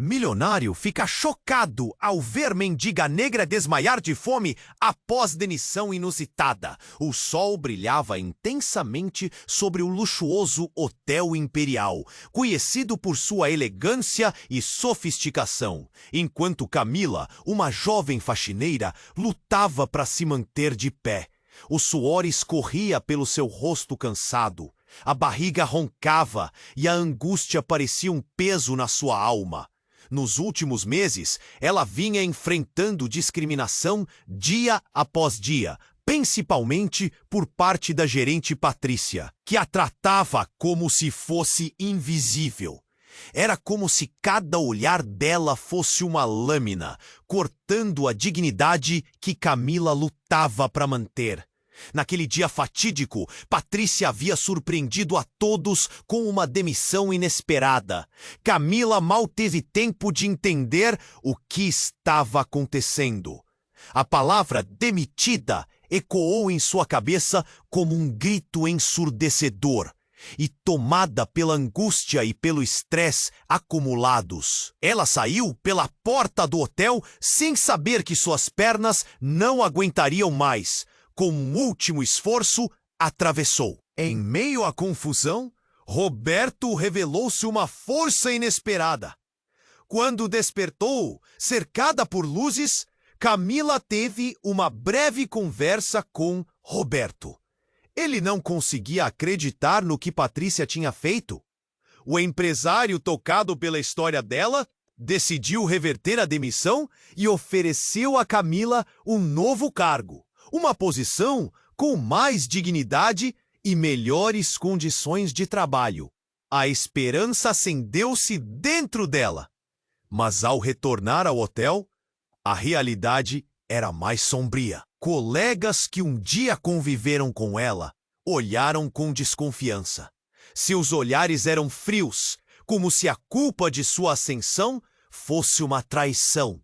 Milionário fica chocado ao ver mendiga negra desmaiar de fome após demissão inusitada. O sol brilhava intensamente sobre o luxuoso Hotel Imperial, conhecido por sua elegância e sofisticação, enquanto Camila, uma jovem faxineira, lutava para se manter de pé. O suor escorria pelo seu rosto cansado, a barriga roncava e a angústia parecia um peso na sua alma. Nos últimos meses, ela vinha enfrentando discriminação dia após dia, principalmente por parte da gerente Patrícia, que a tratava como se fosse invisível. Era como se cada olhar dela fosse uma lâmina, cortando a dignidade que Camila lutava para manter. Naquele dia fatídico, Patrícia havia surpreendido a todos com uma demissão inesperada. Camila mal teve tempo de entender o que estava acontecendo. A palavra demitida ecoou em sua cabeça como um grito ensurdecedor. E tomada pela angústia e pelo estresse acumulados, ela saiu pela porta do hotel sem saber que suas pernas não aguentariam mais. Com um último esforço, atravessou. Em meio à confusão, Roberto revelou-se uma força inesperada. Quando despertou, cercada por luzes, Camila teve uma breve conversa com Roberto. Ele não conseguia acreditar no que Patrícia tinha feito. O empresário, tocado pela história dela, decidiu reverter a demissão e ofereceu a Camila um novo cargo. Uma posição com mais dignidade e melhores condições de trabalho. A esperança acendeu-se dentro dela. Mas ao retornar ao hotel, a realidade era mais sombria. Colegas que um dia conviveram com ela olharam com desconfiança. Seus olhares eram frios, como se a culpa de sua ascensão fosse uma traição.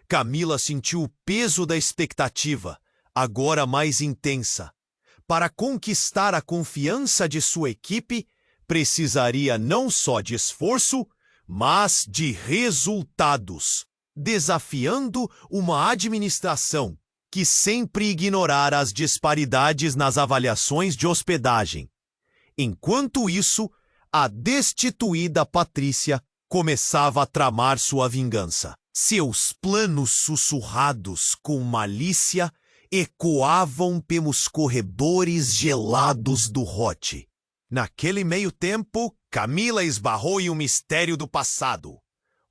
Camila sentiu o peso da expectativa, agora mais intensa. Para conquistar a confiança de sua equipe, precisaria não só de esforço, mas de resultados, desafiando uma administração que sempre ignorara as disparidades nas avaliações de hospedagem. Enquanto isso, a destituída Patrícia começava a tramar sua vingança. Seus planos sussurrados com malícia ecoavam pelos corredores gelados do Rote. Naquele meio tempo, Camila esbarrou em um mistério do passado.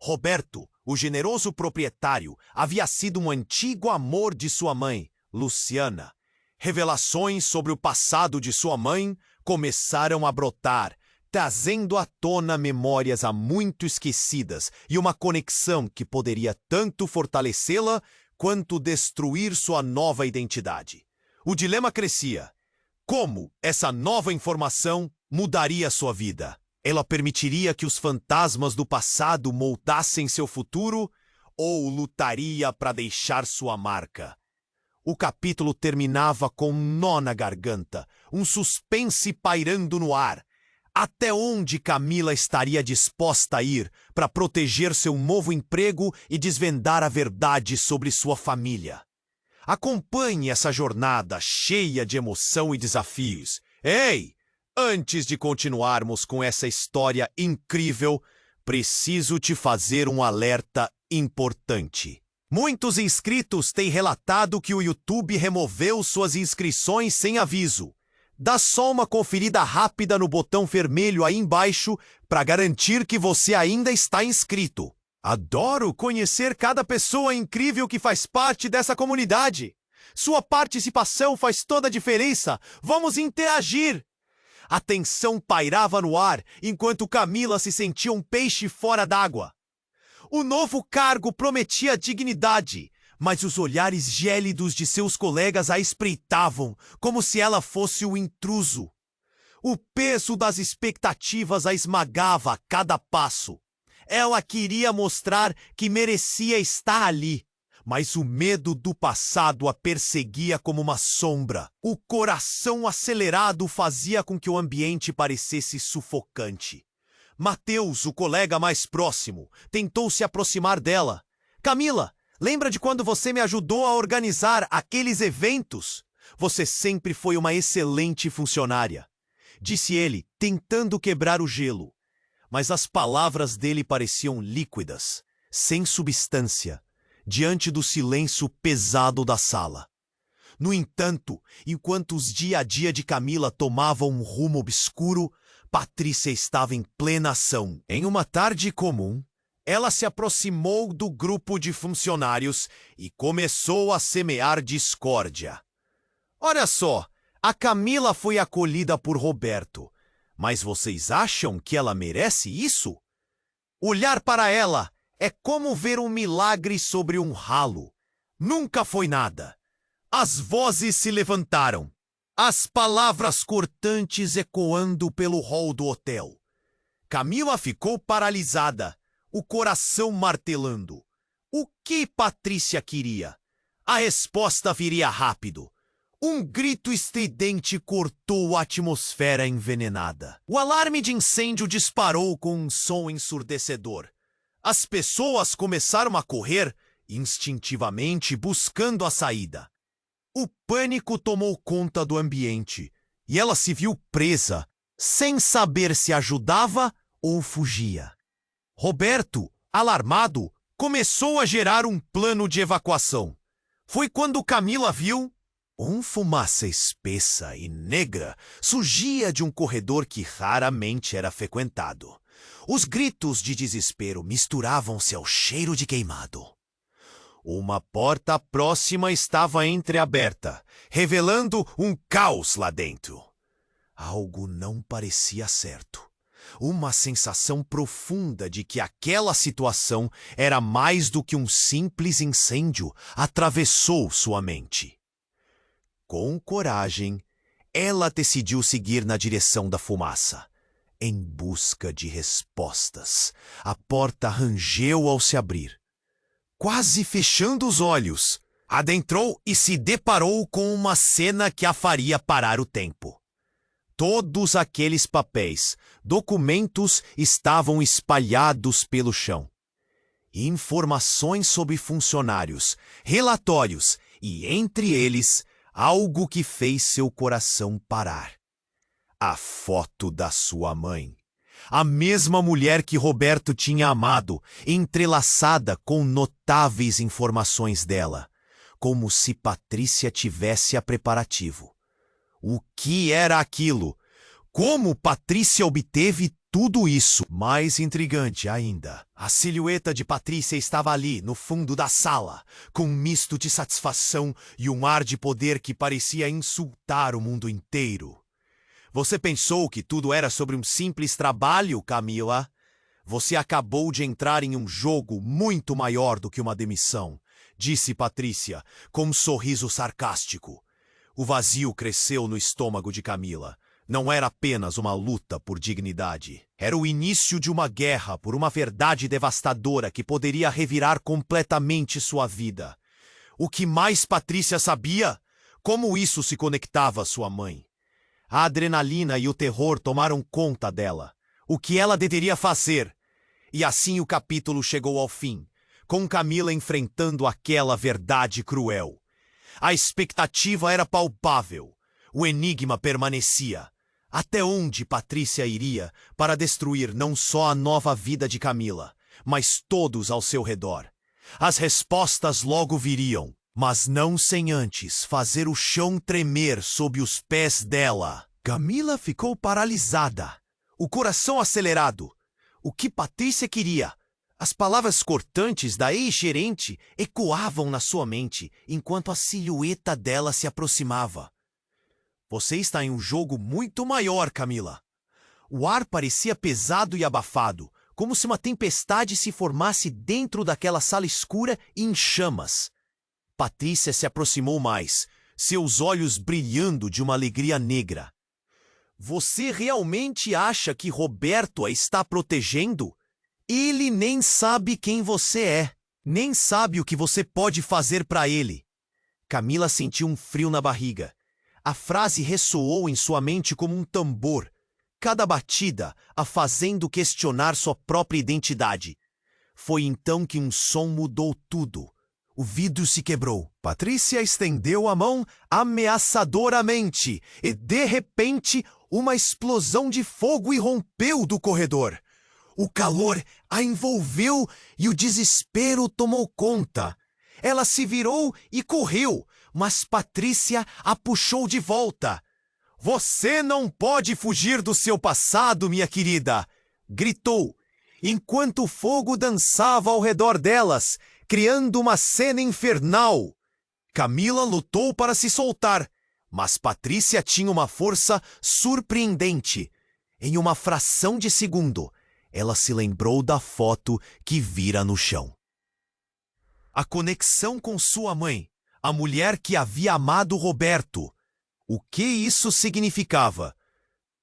Roberto, o generoso proprietário, havia sido um antigo amor de sua mãe, Luciana. Revelações sobre o passado de sua mãe começaram a brotar, trazendo à tona memórias há muito esquecidas e uma conexão que poderia tanto fortalecê-la quanto destruir sua nova identidade. O dilema crescia. Como essa nova informação mudaria sua vida? Ela permitiria que os fantasmas do passado moldassem seu futuro ou lutaria para deixar sua marca? O capítulo terminava com um nó na garganta, um suspense pairando no ar. Até onde Camila estaria disposta a ir para proteger seu novo emprego e desvendar a verdade sobre sua família? Acompanhe essa jornada cheia de emoção e desafios. Ei! Antes de continuarmos com essa história incrível, preciso te fazer um alerta importante. Muitos inscritos têm relatado que o YouTube removeu suas inscrições sem aviso. Dá só uma conferida rápida no botão vermelho aí embaixo para garantir que você ainda está inscrito. Adoro conhecer cada pessoa incrível que faz parte dessa comunidade. Sua participação faz toda a diferença. Vamos interagir! A tensão pairava no ar enquanto Camila se sentia um peixe fora d'água. O novo cargo prometia dignidade, mas os olhares gélidos de seus colegas a espreitavam como se ela fosse o intruso. O peso das expectativas a esmagava a cada passo. Ela queria mostrar que merecia estar ali, mas o medo do passado a perseguia como uma sombra. O coração acelerado fazia com que o ambiente parecesse sufocante. Mateus, o colega mais próximo, tentou se aproximar dela. Camila, lembra de quando você me ajudou a organizar aqueles eventos? Você sempre foi uma excelente funcionária, disse ele, tentando quebrar o gelo. Mas as palavras dele pareciam líquidas, sem substância, diante do silêncio pesado da sala. No entanto, enquanto os dia a dia de Camila tomavam um rumo obscuro, Patrícia estava em plena ação. Em uma tarde comum, ela se aproximou do grupo de funcionários e começou a semear discórdia. Olha só, a Camila foi acolhida por Roberto, mas vocês acham que ela merece isso? Olhar para ela é como ver um milagre sobre um ralo. Nunca foi nada. As vozes se levantaram, as palavras cortantes ecoando pelo hall do hotel. Camila ficou paralisada, o coração martelando. O que Patrícia queria? A resposta viria rápido. Um grito estridente cortou a atmosfera envenenada. O alarme de incêndio disparou com um som ensurdecedor. As pessoas começaram a correr, instintivamente buscando a saída. O pânico tomou conta do ambiente e ela se viu presa, sem saber se ajudava ou fugia. Roberto, alarmado, começou a gerar um plano de evacuação. Foi quando Camila viu fumaça espessa e negra surgia de um corredor que raramente era frequentado. Os gritos de desespero misturavam-se ao cheiro de queimado. Uma porta próxima estava entreaberta, revelando um caos lá dentro. Algo não parecia certo. Uma sensação profunda de que aquela situação era mais do que um simples incêndio atravessou sua mente. Com coragem, ela decidiu seguir na direção da fumaça. Em busca de respostas, a porta rangeu ao se abrir. Quase fechando os olhos, adentrou e se deparou com uma cena que a faria parar o tempo. Todos aqueles papéis, documentos estavam espalhados pelo chão. Informações sobre funcionários, relatórios e, entre eles, algo que fez seu coração parar. A foto da sua mãe. A mesma mulher que Roberto tinha amado, entrelaçada com notáveis informações dela, como se Patrícia tivesse a preparativo. O que era aquilo? Como Patrícia obteve tudo isso? Mais intrigante ainda, a silhueta de Patrícia estava ali, no fundo da sala, com um misto de satisfação e um ar de poder que parecia insultar o mundo inteiro. Você pensou que tudo era sobre um simples trabalho, Camila? Você acabou de entrar em um jogo muito maior do que uma demissão, disse Patrícia, com um sorriso sarcástico. O vazio cresceu no estômago de Camila. Não era apenas uma luta por dignidade. Era o início de uma guerra por uma verdade devastadora que poderia revirar completamente sua vida. O que mais Patrícia sabia? Como isso se conectava à sua mãe? A adrenalina e o terror tomaram conta dela. O que ela deveria fazer? E assim o capítulo chegou ao fim, com Camila enfrentando aquela verdade cruel. A expectativa era palpável. O enigma permanecia. Até onde Patrícia iria para destruir não só a nova vida de Camila, mas todos ao seu redor? As respostas logo viriam, mas não sem antes fazer o chão tremer sob os pés dela. Camila ficou paralisada, o coração acelerado. O que Patrícia queria? As palavras cortantes da ex-gerente ecoavam na sua mente enquanto a silhueta dela se aproximava. Você está em um jogo muito maior, Camila. O ar parecia pesado e abafado, como se uma tempestade se formasse dentro daquela sala escura e em chamas. Patrícia se aproximou mais, seus olhos brilhando de uma alegria negra. Você realmente acha que Roberto a está protegendo? Ele nem sabe quem você é, nem sabe o que você pode fazer para ele. Camila sentiu um frio na barriga. A frase ressoou em sua mente como um tambor. cada batida a fazendo questionar sua própria identidade. Foi então que um som mudou tudo. O vidro se quebrou. Patrícia estendeu a mão ameaçadoramente e, de repente, uma explosão de fogo irrompeu do corredor. O calor a envolveu e o desespero tomou conta. Ela se virou e correu, mas Patrícia a puxou de volta. "Você não pode fugir do seu passado, minha querida!" gritou, enquanto o fogo dançava ao redor delas, criando uma cena infernal. Camila lutou para se soltar, mas Patrícia tinha uma força surpreendente. Em uma fração de segundo, ela se lembrou da foto que vira no chão. A conexão com sua mãe, a mulher que havia amado Roberto. O que isso significava?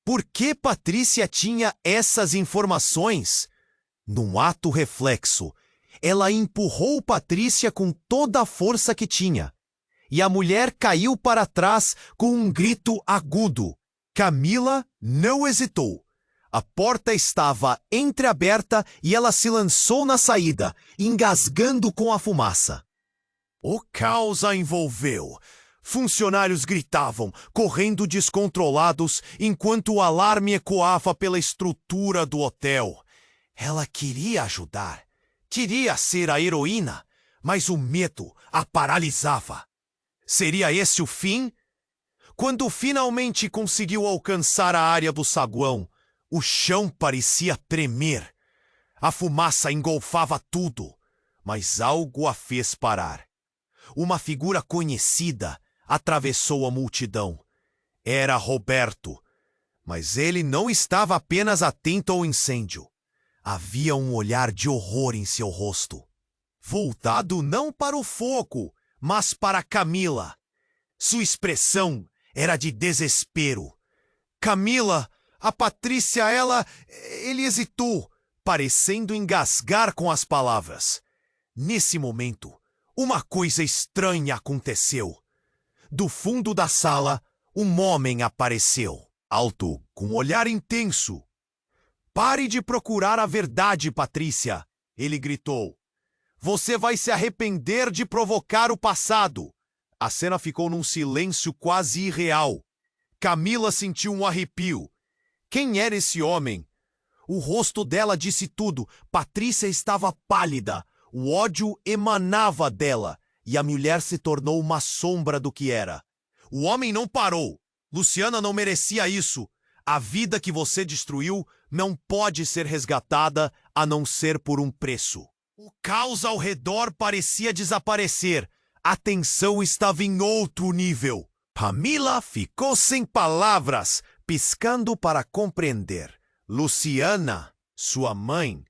Por que Patrícia tinha essas informações? Num ato reflexo, ela empurrou Patrícia com toda a força que tinha. E a mulher caiu para trás com um grito agudo. Camila não hesitou. A porta estava entreaberta e ela se lançou na saída, engasgando com a fumaça. O caos a envolveu. Funcionários gritavam, correndo descontrolados, enquanto o alarme ecoava pela estrutura do hotel. Ela queria ajudar. Queria ser a heroína, mas o medo a paralisava. Seria esse o fim? Quando finalmente conseguiu alcançar a área do saguão, o chão parecia tremer. A fumaça engolfava tudo, mas algo a fez parar. Uma figura conhecida atravessou a multidão. Era Roberto, mas ele não estava apenas atento ao incêndio. Havia um olhar de horror em seu rosto, voltado não para o fogo, mas para Camila. Sua expressão era de desespero. Camila, a Patrícia, ele hesitou, parecendo engasgar com as palavras. Nesse momento, uma coisa estranha aconteceu. Do fundo da sala, um homem apareceu, alto, com um olhar intenso. "Pare de procurar a verdade, Patrícia!" ele gritou. "Você vai se arrepender de provocar o passado." A cena ficou num silêncio quase irreal. Camila sentiu um arrepio. Quem era esse homem? O rosto dela disse tudo. Patrícia estava pálida. O ódio emanava dela, e a mulher se tornou uma sombra do que era. "O homem não parou. Luciana não merecia isso. A vida que você destruiu não pode ser resgatada a não ser por um preço." O caos ao redor parecia desaparecer. A tensão estava em outro nível. Camila ficou sem palavras, piscando para compreender. Luciana, sua mãe.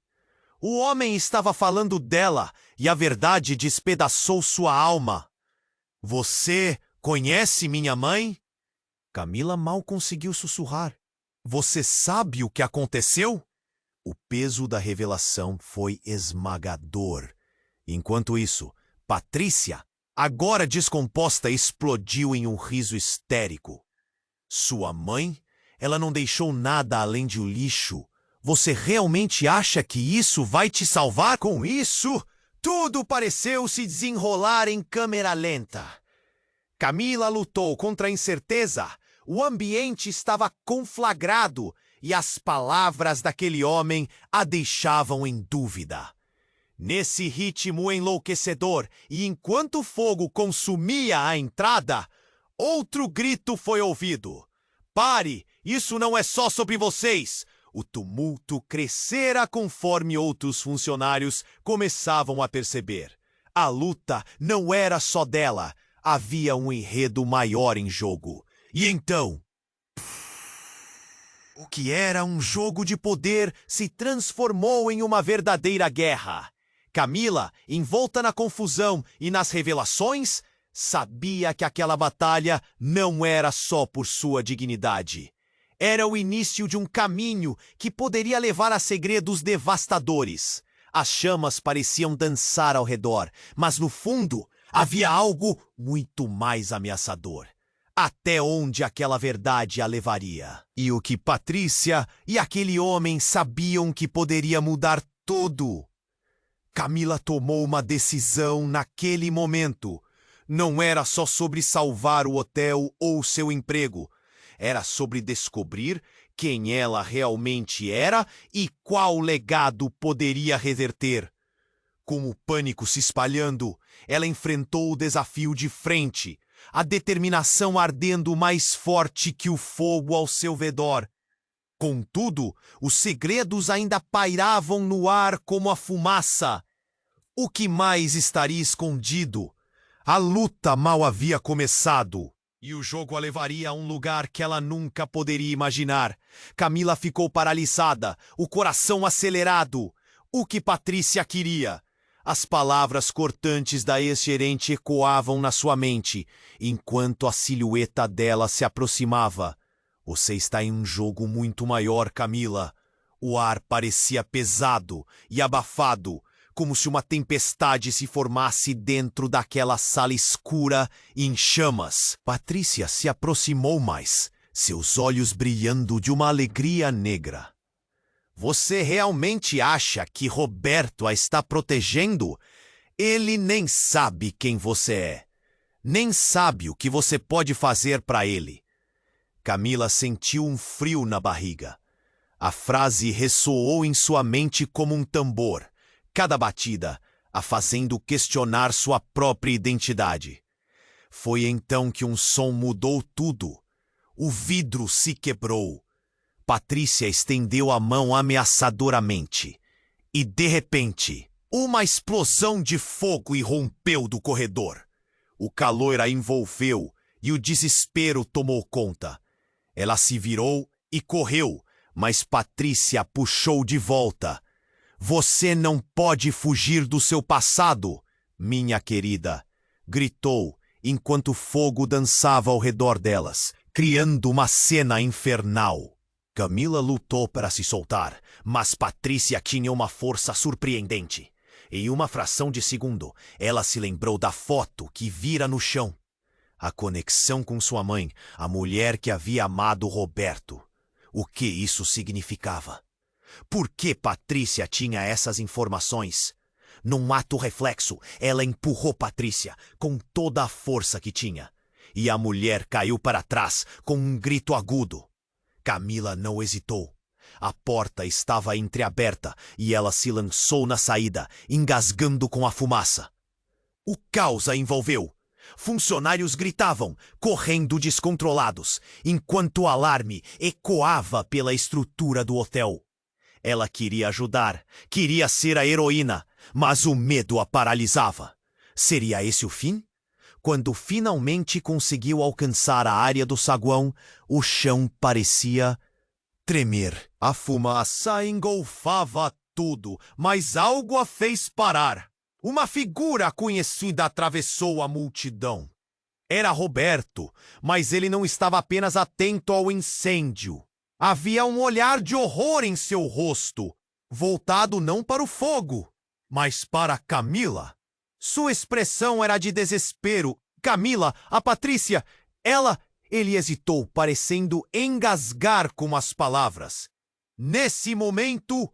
O homem estava falando dela e a verdade despedaçou sua alma. "Você conhece minha mãe?" Camila mal conseguiu sussurrar. "Você sabe o que aconteceu?" O peso da revelação foi esmagador. Enquanto isso, Patrícia, agora descomposta, explodiu em um riso histérico. "Sua mãe? Ela não deixou nada além de um lixo. Você realmente acha que isso vai te salvar?" Com isso, tudo pareceu se desenrolar em câmera lenta. Camila lutou contra a incerteza. O ambiente estava conflagrado e as palavras daquele homem a deixavam em dúvida. Nesse ritmo enlouquecedor e enquanto o fogo consumia a entrada, outro grito foi ouvido. "Pare! Isso não é só sobre vocês!" O tumulto crescera conforme outros funcionários começavam a perceber. A luta não era só dela. Havia um enredo maior em jogo. E então, o que era um jogo de poder se transformou em uma verdadeira guerra. Camila, envolta na confusão e nas revelações, sabia que aquela batalha não era só por sua dignidade. Era o início de um caminho que poderia levar a segredos devastadores. As chamas pareciam dançar ao redor, mas no fundo havia algo muito mais ameaçador. até onde aquela verdade a levaria. E o que Patrícia e aquele homem sabiam que poderia mudar tudo. Camila tomou uma decisão naquele momento. Não era só sobre salvar o hotel ou seu emprego. Era sobre descobrir quem ela realmente era e qual legado poderia reverter. Com o pânico se espalhando, ela enfrentou o desafio de frente, a determinação ardendo mais forte que o fogo ao seu redor. Contudo, os segredos ainda pairavam no ar como a fumaça. O que mais estaria escondido? A luta mal havia começado, e o jogo a levaria a um lugar que ela nunca poderia imaginar. Camila ficou paralisada, o coração acelerado. O que Patrícia queria? As palavras cortantes da ex-gerente ecoavam na sua mente, enquanto a silhueta dela se aproximava. Você está em um jogo muito maior, Camila. O ar parecia pesado e abafado, como se uma tempestade se formasse dentro daquela sala escura e em chamas. Patrícia se aproximou mais, seus olhos brilhando de uma alegria negra. Você realmente acha que Roberto a está protegendo? Ele nem sabe quem você é. Nem sabe o que você pode fazer para ele. Camila sentiu um frio na barriga. A frase ressoou em sua mente como um tambor, cada batida a fazendo questionar sua própria identidade. Foi então que um som mudou tudo. O vidro se quebrou. Patrícia estendeu a mão ameaçadoramente. E, de repente, uma explosão de fogo irrompeu do corredor. O calor a envolveu e o desespero tomou conta. Ela se virou e correu, mas Patrícia a puxou de volta. Você não pode fugir do seu passado, minha querida, gritou, enquanto fogo dançava ao redor delas, criando uma cena infernal. Camila lutou para se soltar, mas Patrícia tinha uma força surpreendente. Em uma fração de segundo, ela se lembrou da foto que vira no chão. A conexão com sua mãe, a mulher que havia amado Roberto. O que isso significava? Por que Patrícia tinha essas informações? Num ato reflexo, ela empurrou Patrícia com toda a força que tinha. E a mulher caiu para trás com um grito agudo. Camila não hesitou. A porta estava entreaberta e ela se lançou na saída, engasgando com a fumaça. O caos a envolveu. Funcionários gritavam, correndo descontrolados, enquanto o alarme ecoava pela estrutura do hotel. Ela queria ajudar, queria ser a heroína, mas o medo a paralisava. Seria esse o fim? Quando finalmente conseguiu alcançar a área do saguão, o chão parecia tremer. A fumaça engolfava tudo, mas algo a fez parar. Uma figura conhecida atravessou a multidão. Era Roberto, mas ele não estava apenas atento ao incêndio. Havia um olhar de horror em seu rosto, voltado não para o fogo, mas para Camila. Sua expressão era de desespero. Camila, a Patrícia, ele hesitou, parecendo engasgar com as palavras. Nesse momento,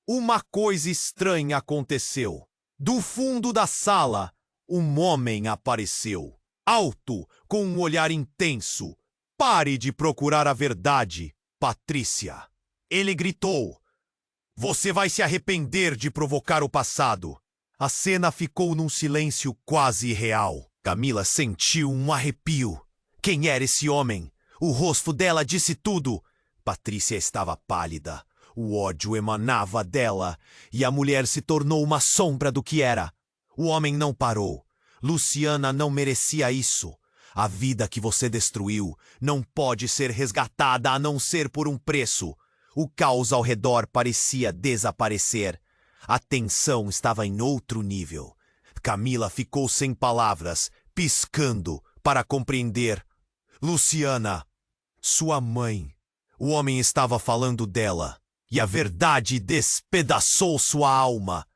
uma coisa estranha aconteceu. Do fundo da sala, um homem apareceu, alto, com um olhar intenso. Pare de procurar a verdade, Patrícia. Ele gritou. Você vai se arrepender de provocar o passado. A cena ficou num silêncio quase irreal. Camila sentiu um arrepio. Quem era esse homem? O rosto dela disse tudo. Patrícia estava pálida. O ódio emanava dela, e a mulher se tornou uma sombra do que era. O homem não parou. Luciana não merecia isso. A vida que você destruiu não pode ser resgatada a não ser por um preço. O caos ao redor parecia desaparecer. A tensão estava em outro nível. Camila ficou sem palavras, piscando para compreender. Luciana, sua mãe. O homem estava falando dela. E a verdade despedaçou sua alma.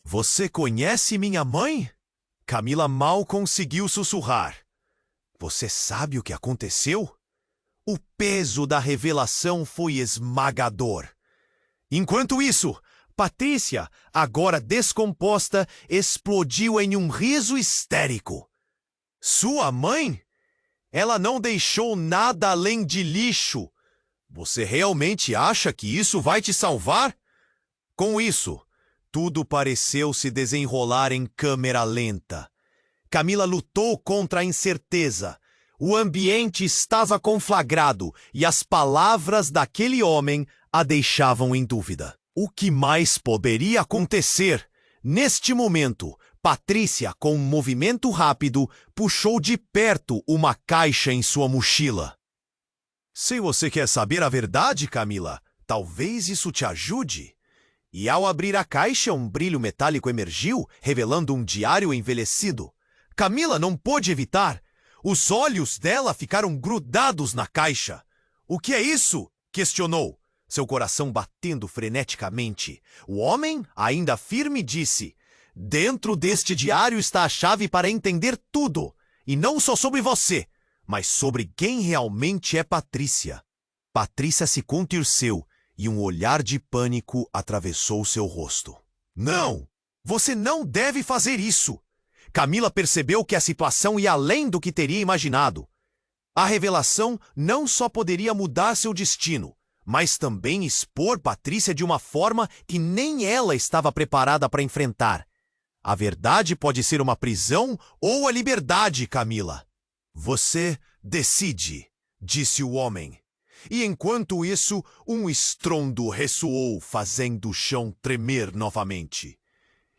Você conhece minha mãe? Camila mal conseguiu sussurrar. Você sabe o que aconteceu? O peso da revelação foi esmagador. Enquanto isso, Patrícia, agora descomposta, explodiu em um riso histérico. Sua mãe? Ela não deixou nada além de lixo. Você realmente acha que isso vai te salvar? Com isso, tudo pareceu se desenrolar em câmera lenta. Camila lutou contra a incerteza. O ambiente estava conflagrado e as palavras daquele homem a deixavam em dúvida. O que mais poderia acontecer? Neste momento, Patrícia, com um movimento rápido, puxou de perto uma caixa em sua mochila. Se você quer saber a verdade, Camila, talvez isso te ajude. E ao abrir a caixa, um brilho metálico emergiu, revelando um diário envelhecido. Camila não pôde evitar. Os olhos dela ficaram grudados na caixa. O que é isso? Questionou, seu coração batendo freneticamente. O homem, ainda firme, disse: dentro deste diário está a chave para entender tudo, e não só sobre você, mas sobre quem realmente é Patrícia. Patrícia se contorceu e um olhar de pânico atravessou seu rosto. Não! Você não deve fazer isso! Camila percebeu que a situação ia além do que teria imaginado. A revelação não só poderia mudar seu destino, mas também expor Patrícia de uma forma que nem ela estava preparada para enfrentar. A verdade pode ser uma prisão ou a liberdade, Camila. Você decide, disse o homem. E enquanto isso, um estrondo ressoou, fazendo o chão tremer novamente.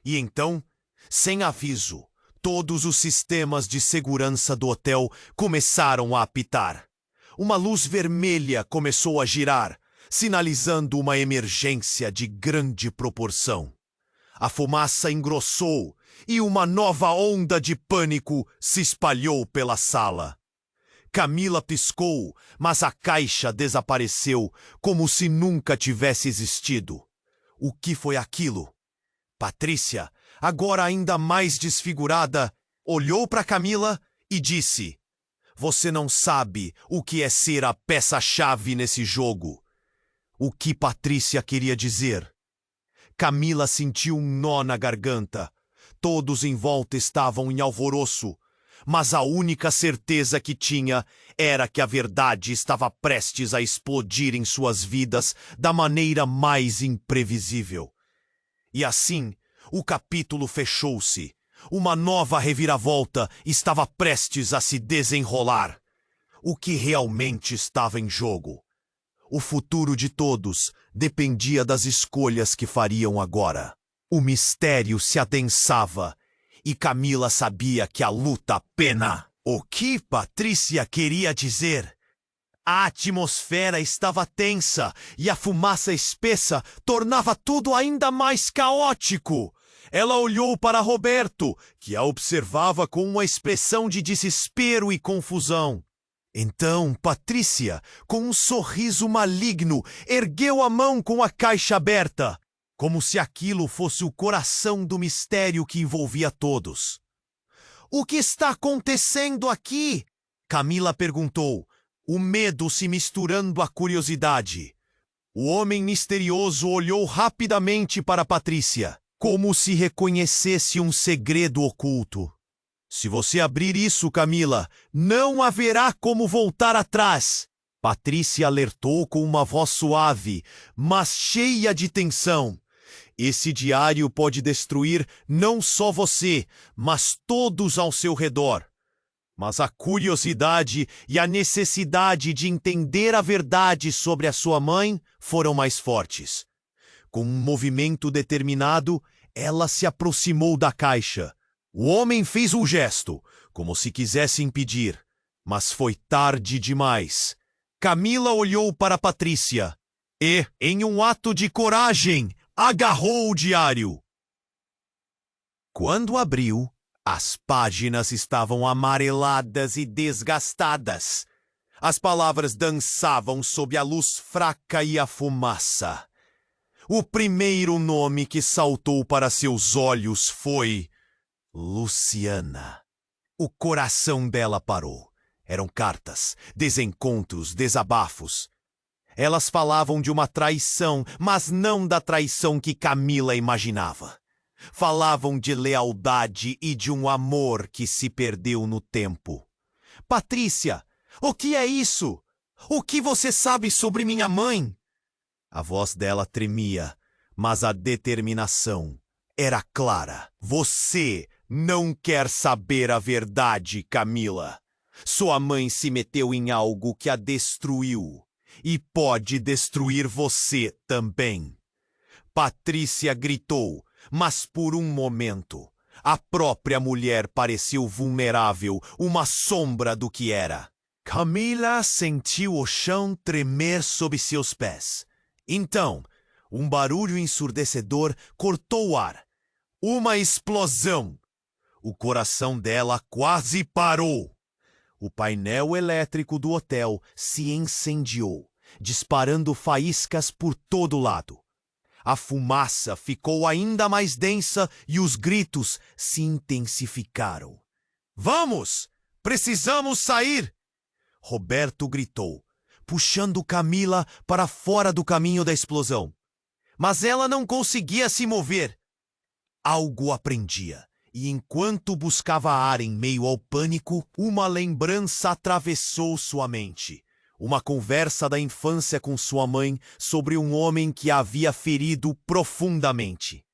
E então, sem aviso, todos os sistemas de segurança do hotel começaram a apitar. Uma luz vermelha começou a girar, sinalizando uma emergência de grande proporção. A fumaça engrossou e uma nova onda de pânico se espalhou pela sala. Camila piscou, mas a caixa desapareceu como se nunca tivesse existido. O que foi aquilo? Patrícia, agora ainda mais desfigurada, olhou para Camila e disse: você não sabe o que é ser a peça-chave nesse jogo. O que Patrícia queria dizer? Camila sentiu um nó na garganta. Todos em volta estavam em alvoroço, mas a única certeza que tinha era que a verdade estava prestes a explodir em suas vidas da maneira mais imprevisível. E assim, o capítulo fechou-se. Uma nova reviravolta estava prestes a se desenrolar. O que realmente estava em jogo? O futuro de todos dependia das escolhas que fariam agora. O mistério se adensava e Camila sabia que a luta pena. O que Patrícia queria dizer? A atmosfera estava tensa e a fumaça espessa tornava tudo ainda mais caótico. Ela olhou para Roberto, que a observava com uma expressão de desespero e confusão. Então, Patrícia, com um sorriso maligno, ergueu a mão com a caixa aberta, como se aquilo fosse o coração do mistério que envolvia todos. O que está acontecendo aqui? Camila perguntou, o medo se misturando à curiosidade. O homem misterioso olhou rapidamente para Patrícia, como se reconhecesse um segredo oculto. Se você abrir isso, Camila, não haverá como voltar atrás. Patrícia alertou com uma voz suave, mas cheia de tensão. Esse diário pode destruir não só você, mas todos ao seu redor. Mas a curiosidade e a necessidade de entender a verdade sobre a sua mãe foram mais fortes. Com um movimento determinado, ela se aproximou da caixa. O homem fez um gesto, como se quisesse impedir, mas foi tarde demais. Camila olhou para Patrícia e, em um ato de coragem, agarrou o diário. Quando abriu, as páginas estavam amareladas e desgastadas. As palavras dançavam sob a luz fraca e a fumaça. O primeiro nome que saltou para seus olhos foi Luciana. O coração dela parou. Eram cartas, desencontros, desabafos. Elas falavam de uma traição, mas não da traição que Camila imaginava. Falavam de lealdade e de um amor que se perdeu no tempo. Patrícia, o que é isso? O que você sabe sobre minha mãe? A voz dela tremia, mas a determinação era clara. Você não quer saber a verdade, Camila. Sua mãe se meteu em algo que a destruiu e pode destruir você também. Patrícia gritou, mas por um momento, a própria mulher pareceu vulnerável, uma sombra do que era. Camila sentiu o chão tremer sob seus pés. Então, um barulho ensurdecedor cortou o ar. Uma explosão. O coração dela quase parou. O painel elétrico do hotel se incendiou, disparando faíscas por todo lado. A fumaça ficou ainda mais densa e os gritos se intensificaram. Vamos! Precisamos sair! Roberto gritou, puxando Camila para fora do caminho da explosão. Mas ela não conseguia se mover. Algo a prendia. E enquanto buscava ar em meio ao pânico, uma lembrança atravessou sua mente. Uma conversa da infância com sua mãe sobre um homem que a havia ferido profundamente.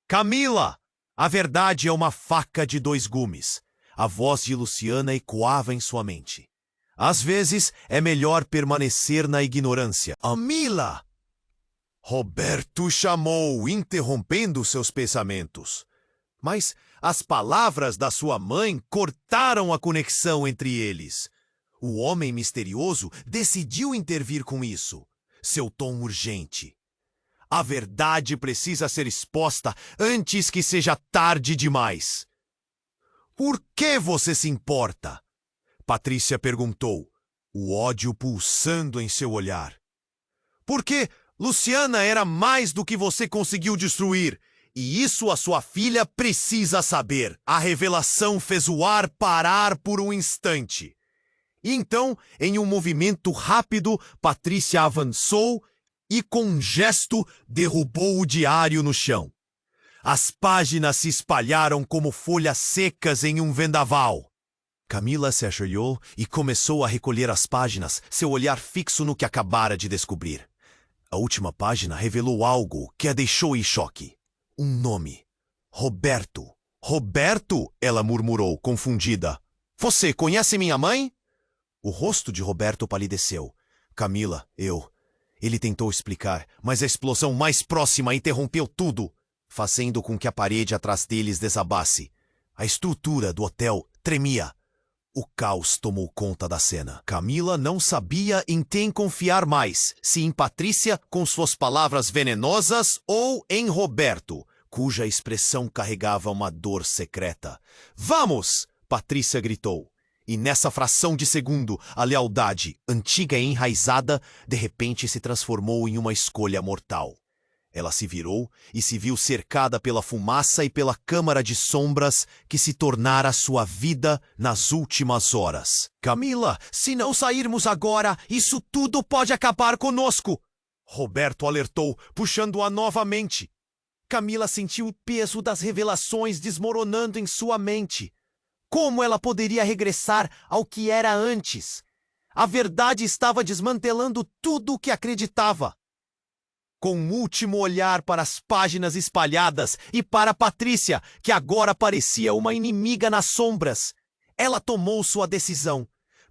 Camila! A verdade é uma faca de dois gumes. A voz de Luciana ecoava em sua mente. Às vezes é melhor permanecer na ignorância. Camila! Roberto chamou, interrompendo seus pensamentos. Mas as palavras da sua mãe cortaram a conexão entre eles. O homem misterioso decidiu intervir com isso. Seu tom urgente. A verdade precisa ser exposta antes que seja tarde demais. Por que você se importa? Patrícia perguntou, o ódio pulsando em seu olhar. Porque Luciana era mais do que você conseguiu destruir. E isso a sua filha precisa saber. A revelação fez o ar parar por um instante. E então, em um movimento rápido, Patrícia avançou e, com um gesto, derrubou o diário no chão. As páginas se espalharam como folhas secas em um vendaval. Camila se ajoelhou e começou a recolher as páginas, seu olhar fixo no que acabara de descobrir. A última página revelou algo que a deixou em choque. Um nome. Roberto. Roberto? Ela murmurou, confundida. Você conhece minha mãe? O rosto de Roberto palideceu. Camila, Ele tentou explicar, mas a explosão mais próxima interrompeu tudo, fazendo com que a parede atrás deles desabasse. A estrutura do hotel tremia. O caos tomou conta da cena. Camila não sabia em quem confiar mais, se em Patrícia com suas palavras venenosas ou em Roberto, cuja expressão carregava uma dor secreta. Vamos! Patrícia gritou. E nessa fração de segundo, a lealdade, antiga e enraizada, de repente se transformou em uma escolha mortal. Ela se virou e se viu cercada pela fumaça e pela câmara de sombras que se tornara sua vida nas últimas horas. Camila, se não sairmos agora, isso tudo pode acabar conosco! Roberto alertou, puxando-a novamente. Camila sentiu o peso das revelações desmoronando em sua mente. Como ela poderia regressar ao que era antes? A verdade estava desmantelando tudo o que acreditava. Com um último olhar para as páginas espalhadas e para Patrícia, que agora parecia uma inimiga nas sombras, ela tomou sua decisão.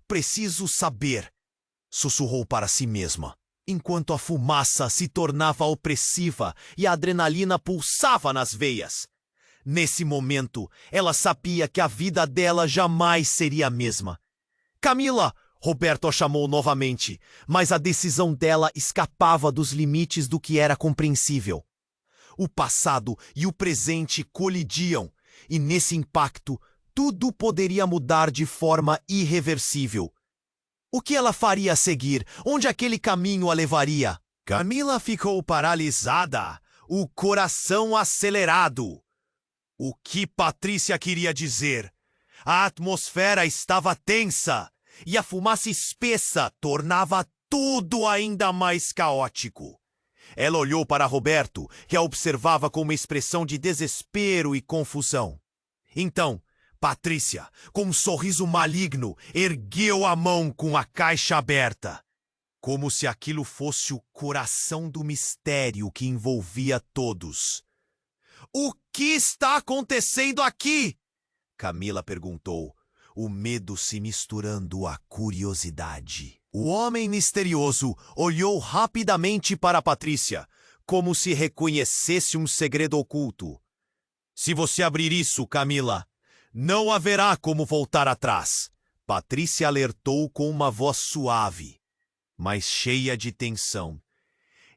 Preciso saber, sussurrou para si mesma, enquanto a fumaça se tornava opressiva e a adrenalina pulsava nas veias. Nesse momento, ela sabia que a vida dela jamais seria a mesma. Camila! Roberto a chamou novamente, mas a decisão dela escapava dos limites do que era compreensível. O passado e o presente colidiam, e nesse impacto, tudo poderia mudar de forma irreversível. O que ela faria a seguir? Onde aquele caminho a levaria? Camila ficou paralisada, o coração acelerado. O que Patrícia queria dizer? A atmosfera estava tensa e a fumaça espessa tornava tudo ainda mais caótico. Ela olhou para Roberto, que a observava com uma expressão de desespero e confusão. Então, Patrícia, com um sorriso maligno, ergueu a mão com a caixa aberta, como se aquilo fosse o coração do mistério que envolvia todos. O que está acontecendo aqui? Camila perguntou, o medo se misturando à curiosidade. O homem misterioso olhou rapidamente para Patrícia, como se reconhecesse um segredo oculto. Se você abrir isso, Camila, não haverá como voltar atrás. Patrícia alertou com uma voz suave, mas cheia de tensão.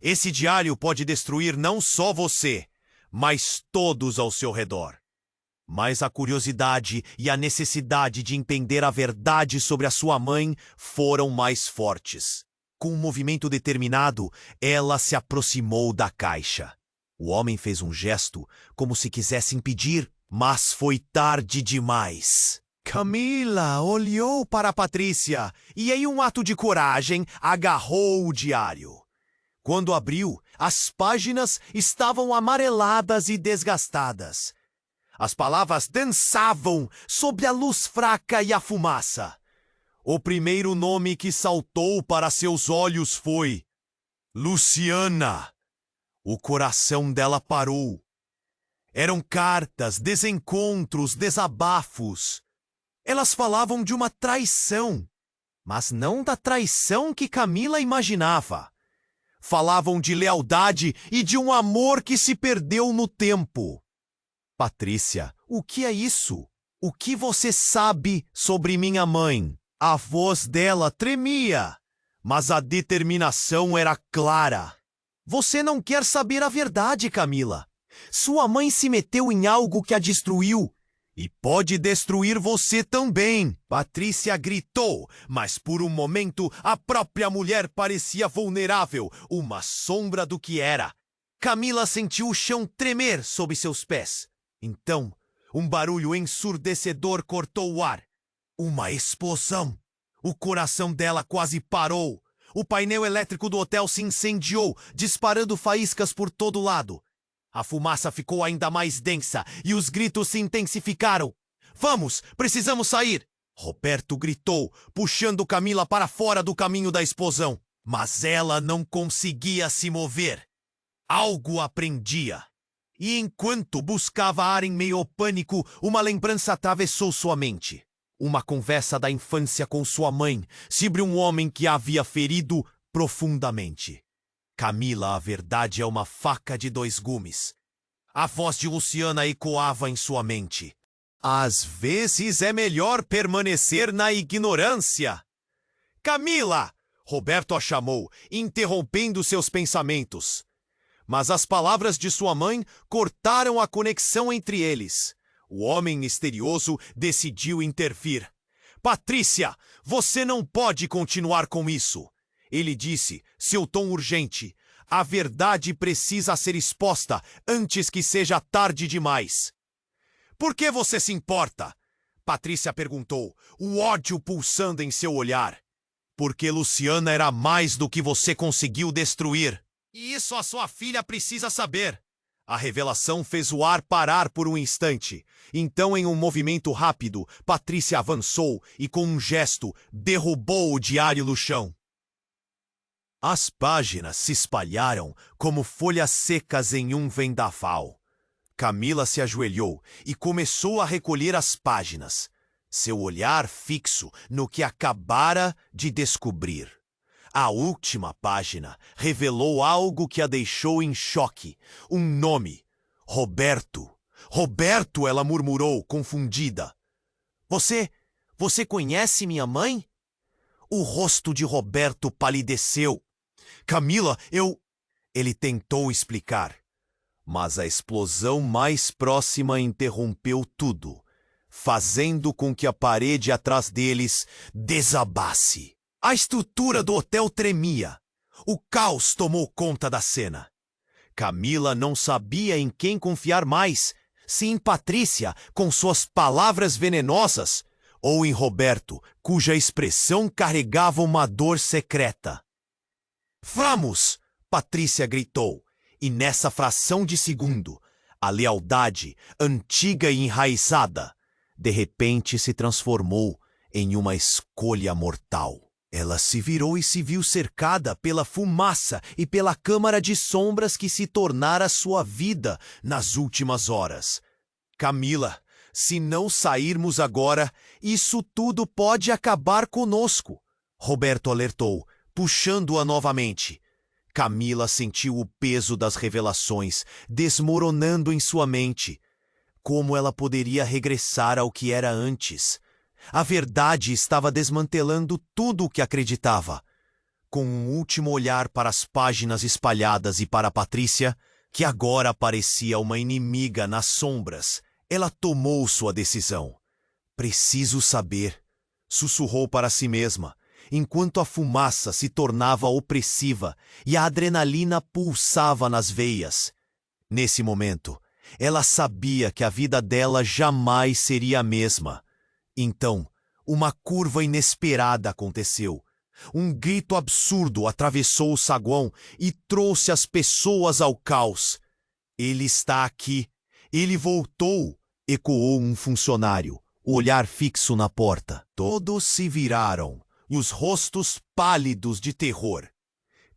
Esse diário pode destruir não só você, mas todos ao seu redor. Mas a curiosidade e a necessidade de entender a verdade sobre a sua mãe foram mais fortes. Com um movimento determinado, ela se aproximou da caixa. O homem fez um gesto, como se quisesse impedir, mas foi tarde demais. Camila olhou para Patrícia e, em um ato de coragem, agarrou o diário. Quando abriu, as páginas estavam amareladas e desgastadas. As palavras dançavam sob a luz fraca e a fumaça. O primeiro nome que saltou para seus olhos foi Luciana. O coração dela parou. Eram cartas, desencontros, desabafos. Elas falavam de uma traição, mas não da traição que Camila imaginava. Falavam de lealdade e de um amor que se perdeu no tempo. Patrícia, o que é isso? O que você sabe sobre minha mãe? A voz dela tremia, mas a determinação era clara. Você não quer saber a verdade, Camila. Sua mãe se meteu em algo que a destruiu. E pode destruir você também. Patrícia gritou, mas por um momento a própria mulher parecia vulnerável, uma sombra do que era. Camila sentiu o chão tremer sob seus pés. Então, um barulho ensurdecedor cortou o ar. Uma explosão. O coração dela quase parou. O painel elétrico do hotel se incendiou, disparando faíscas por todo lado. A fumaça ficou ainda mais densa e os gritos se intensificaram. Vamos, precisamos sair! Roberto gritou, puxando Camila para fora do caminho da explosão. Mas ela não conseguia se mover. Algo a prendia. E enquanto buscava ar em meio ao pânico, uma lembrança atravessou sua mente. Uma conversa da infância com sua mãe sobre um homem que a havia ferido profundamente. Camila, a verdade é uma faca de dois gumes. A voz de Luciana ecoava em sua mente. Às vezes é melhor permanecer na ignorância. Camila! Roberto a chamou, interrompendo seus pensamentos. Mas as palavras de sua mãe cortaram a conexão entre eles. O homem misterioso decidiu intervir. Patrícia, você não pode continuar com isso. Ele disse, seu tom urgente. A verdade precisa ser exposta antes que seja tarde demais. Por que você se importa? Patrícia perguntou, o ódio pulsando em seu olhar. Porque Luciana era mais do que você conseguiu destruir. E isso a sua filha precisa saber. A revelação fez o ar parar por um instante. Então, em um movimento rápido, Patrícia avançou e, com um gesto, derrubou o diário no chão. As páginas se espalharam como folhas secas em um vendaval. Camila se ajoelhou e começou a recolher as páginas, seu olhar fixo no que acabara de descobrir. A última página revelou algo que a deixou em choque. Um nome. Roberto. Roberto, ela murmurou, confundida. Você conhece minha mãe? O rosto de Roberto palideceu. Camila, Ele tentou explicar, mas a explosão mais próxima interrompeu tudo, fazendo com que a parede atrás deles desabasse. A estrutura do hotel tremia. O caos tomou conta da cena. Camila não sabia em quem confiar mais, se em Patrícia, com suas palavras venenosas, ou em Roberto, cuja expressão carregava uma dor secreta. Vamos! Patrícia gritou, e nessa fração de segundo, a lealdade, antiga e enraizada, de repente se transformou em uma escolha mortal. Ela se virou e se viu cercada pela fumaça e pela câmara de sombras que se tornara sua vida nas últimas horas. Camila, se não sairmos agora, isso tudo pode acabar conosco, Roberto alertou, puxando-a novamente. Camila sentiu o peso das revelações desmoronando em sua mente. Como ela poderia regressar ao que era antes? A verdade estava desmantelando tudo o que acreditava. Com um último olhar para as páginas espalhadas e para Patrícia, que agora parecia uma inimiga nas sombras, ela tomou sua decisão. Preciso saber, sussurrou para si mesma, enquanto a fumaça se tornava opressiva e a adrenalina pulsava nas veias. Nesse momento, ela sabia que a vida dela jamais seria a mesma. Então, uma curva inesperada aconteceu. Um grito absurdo atravessou o saguão e trouxe as pessoas ao caos. Ele está aqui. Ele voltou, ecoou um funcionário, o olhar fixo na porta. Todos se viraram, os rostos pálidos de terror.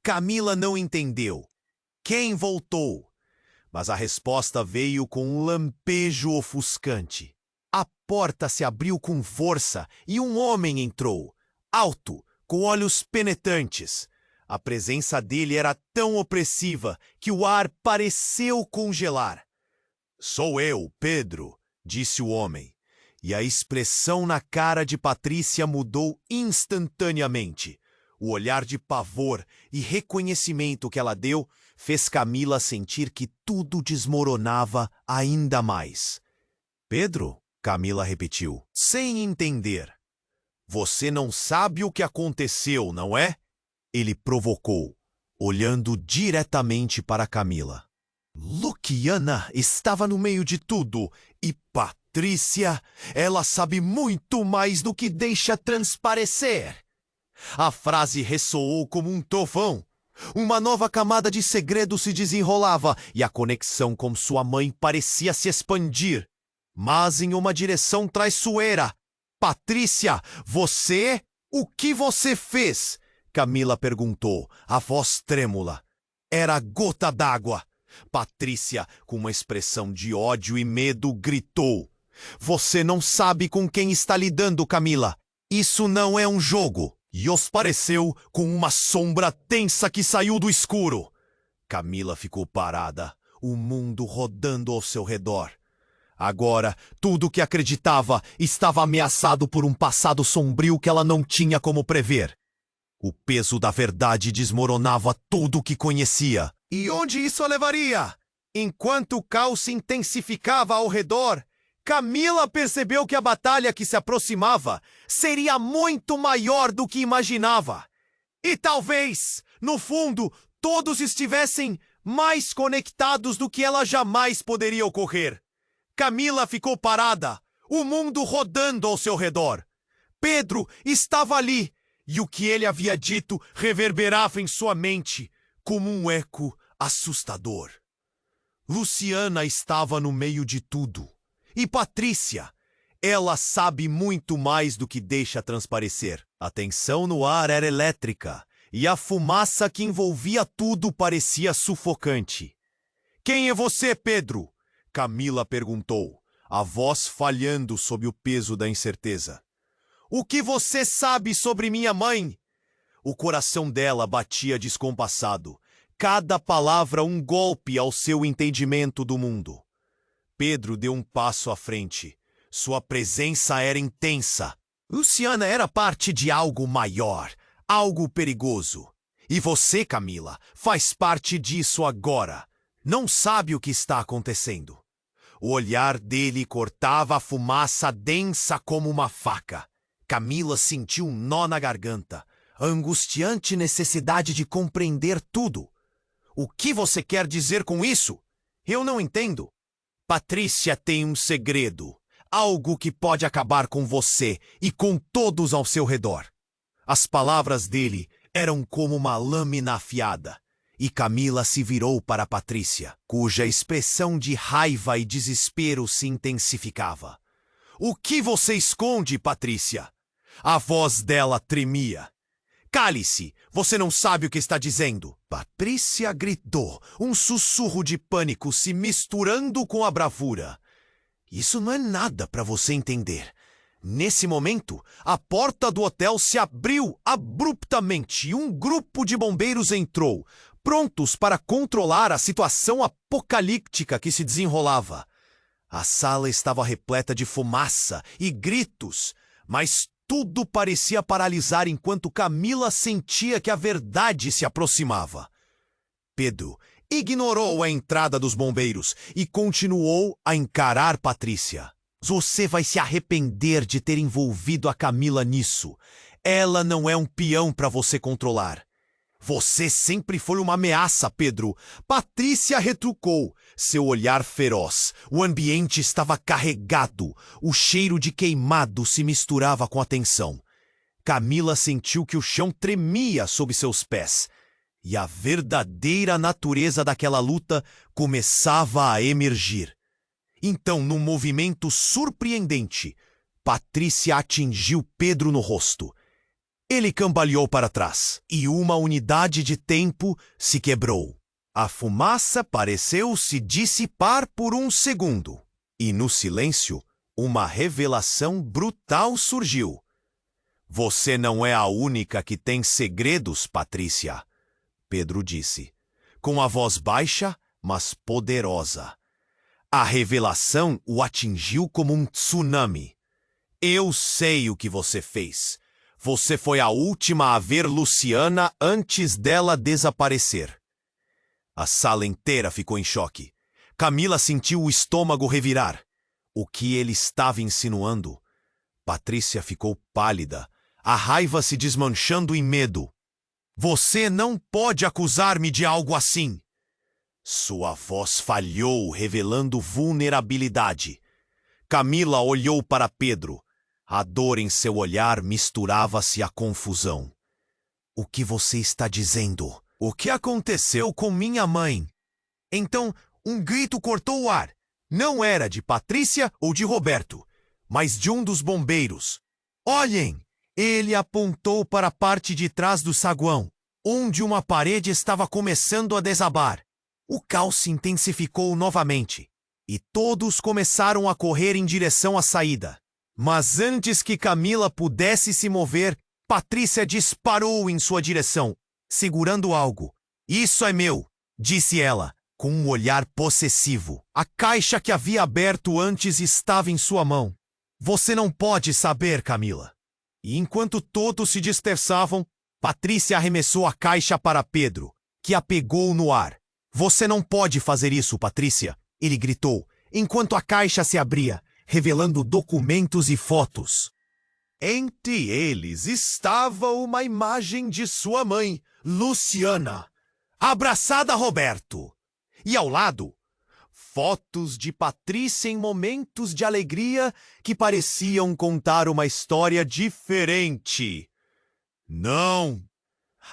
Camila não entendeu. Quem voltou? Mas a resposta veio com um lampejo ofuscante. A porta se abriu com força e um homem entrou, alto, com olhos penetrantes. A presença dele era tão opressiva que o ar pareceu congelar. Sou eu, Pedro, disse o homem, e a expressão na cara de Patrícia mudou instantaneamente. O olhar de pavor e reconhecimento que ela deu fez Camila sentir que tudo desmoronava ainda mais. Pedro? Camila repetiu, sem entender. Você não sabe o que aconteceu, não é? Ele provocou, olhando diretamente para Camila. Luciana estava no meio de tudo e Patrícia, ela sabe muito mais do que deixa transparecer. A frase ressoou como um trovão. Uma nova camada de segredo se desenrolava e a conexão com sua mãe parecia se expandir. Mas em uma direção traiçoeira. Patrícia, você? O que você fez? Camila perguntou, a voz trêmula. Era a gota d'água. Patrícia, com uma expressão de ódio e medo, gritou. Você não sabe com quem está lidando, Camila. Isso não é um jogo. E os pareceu com uma sombra tensa que saiu do escuro. Camila ficou parada, o mundo rodando ao seu redor. Agora, tudo o que acreditava estava ameaçado por um passado sombrio que ela não tinha como prever. O peso da verdade desmoronava tudo o que conhecia. E onde isso a levaria? Enquanto o caos se intensificava ao redor, Camila percebeu que a batalha que se aproximava seria muito maior do que imaginava. E talvez, no fundo, todos estivessem mais conectados do que ela jamais poderia ocorrer. Camila ficou parada, o mundo rodando ao seu redor. Pedro estava ali, e o que ele havia dito reverberava em sua mente como um eco assustador. Luciana estava no meio de tudo. E Patrícia, ela sabe muito mais do que deixa transparecer. A tensão no ar era elétrica, e a fumaça que envolvia tudo parecia sufocante. Quem é você, Pedro? Camila perguntou, a voz falhando sob o peso da incerteza. O que você sabe sobre minha mãe? O coração dela batia descompassado, cada palavra um golpe ao seu entendimento do mundo. Pedro deu um passo à frente. Sua presença era intensa. Luciana era parte de algo maior, algo perigoso. E você, Camila, faz parte disso agora. Não sabe o que está acontecendo. O olhar dele cortava a fumaça densa como uma faca. Camila sentiu um nó na garganta, a angustiante necessidade de compreender tudo. O que você quer dizer com isso? Eu não entendo. Patrícia tem um segredo, algo que pode acabar com você e com todos ao seu redor. As palavras dele eram como uma lâmina afiada, e Camila se virou para Patrícia, cuja expressão de raiva e desespero se intensificava. O que você esconde, Patrícia? A voz dela tremia. Cale-se, você não sabe o que está dizendo. Patrícia gritou, um sussurro de pânico se misturando com a bravura. Isso não é nada para você entender. Nesse momento, a porta do hotel se abriu abruptamente e um grupo de bombeiros entrou, prontos para controlar a situação apocalíptica que se desenrolava. A sala estava repleta de fumaça e gritos, mas tudo parecia paralisar enquanto Camila sentia que a verdade se aproximava. Pedro ignorou a entrada dos bombeiros e continuou a encarar Patrícia. Você vai se arrepender de ter envolvido a Camila nisso. Ela não é um peão para você controlar. Você sempre foi uma ameaça, Pedro. Patrícia retrucou, seu olhar feroz. O ambiente estava carregado. O cheiro de queimado se misturava com a tensão. Camila sentiu que o chão tremia sob seus pés. E a verdadeira natureza daquela luta começava a emergir. Então, num movimento surpreendente, Patrícia atingiu Pedro no rosto. Ele cambaleou para trás, e uma unidade de tempo se quebrou. A fumaça pareceu se dissipar por um segundo, e no silêncio, uma revelação brutal surgiu. Você não é a única que tem segredos, Patrícia, Pedro disse, com a voz baixa, mas poderosa. A revelação o atingiu como um tsunami. Eu sei o que você fez. Você foi a última a ver Luciana antes dela desaparecer. A sala inteira ficou em choque. Camila sentiu o estômago revirar. O que ele estava insinuando? Patrícia ficou pálida, a raiva se desmanchando em medo. Você não pode acusar-me de algo assim. Sua voz falhou, revelando vulnerabilidade. Camila olhou para Pedro. A dor em seu olhar misturava-se à confusão. O que você está dizendo? O que aconteceu com minha mãe? Então, um grito cortou o ar. Não era de Patrícia ou de Roberto, mas de um dos bombeiros. Olhem! Ele apontou para a parte de trás do saguão, onde uma parede estava começando a desabar. O caos se intensificou novamente, e todos começaram a correr em direção à saída. Mas antes que Camila pudesse se mover, Patrícia disparou em sua direção, segurando algo. Isso é meu, disse ela, com um olhar possessivo. A caixa que havia aberto antes estava em sua mão. Você não pode saber, Camila. E enquanto todos se dispersavam, Patrícia arremessou a caixa para Pedro, que a pegou no ar. Você não pode fazer isso, Patrícia, ele gritou, enquanto a caixa se abria, revelando documentos e fotos. Entre eles estava uma imagem de sua mãe, Luciana, abraçada a Roberto. E ao lado, fotos de Patrícia em momentos de alegria que pareciam contar uma história diferente. Não!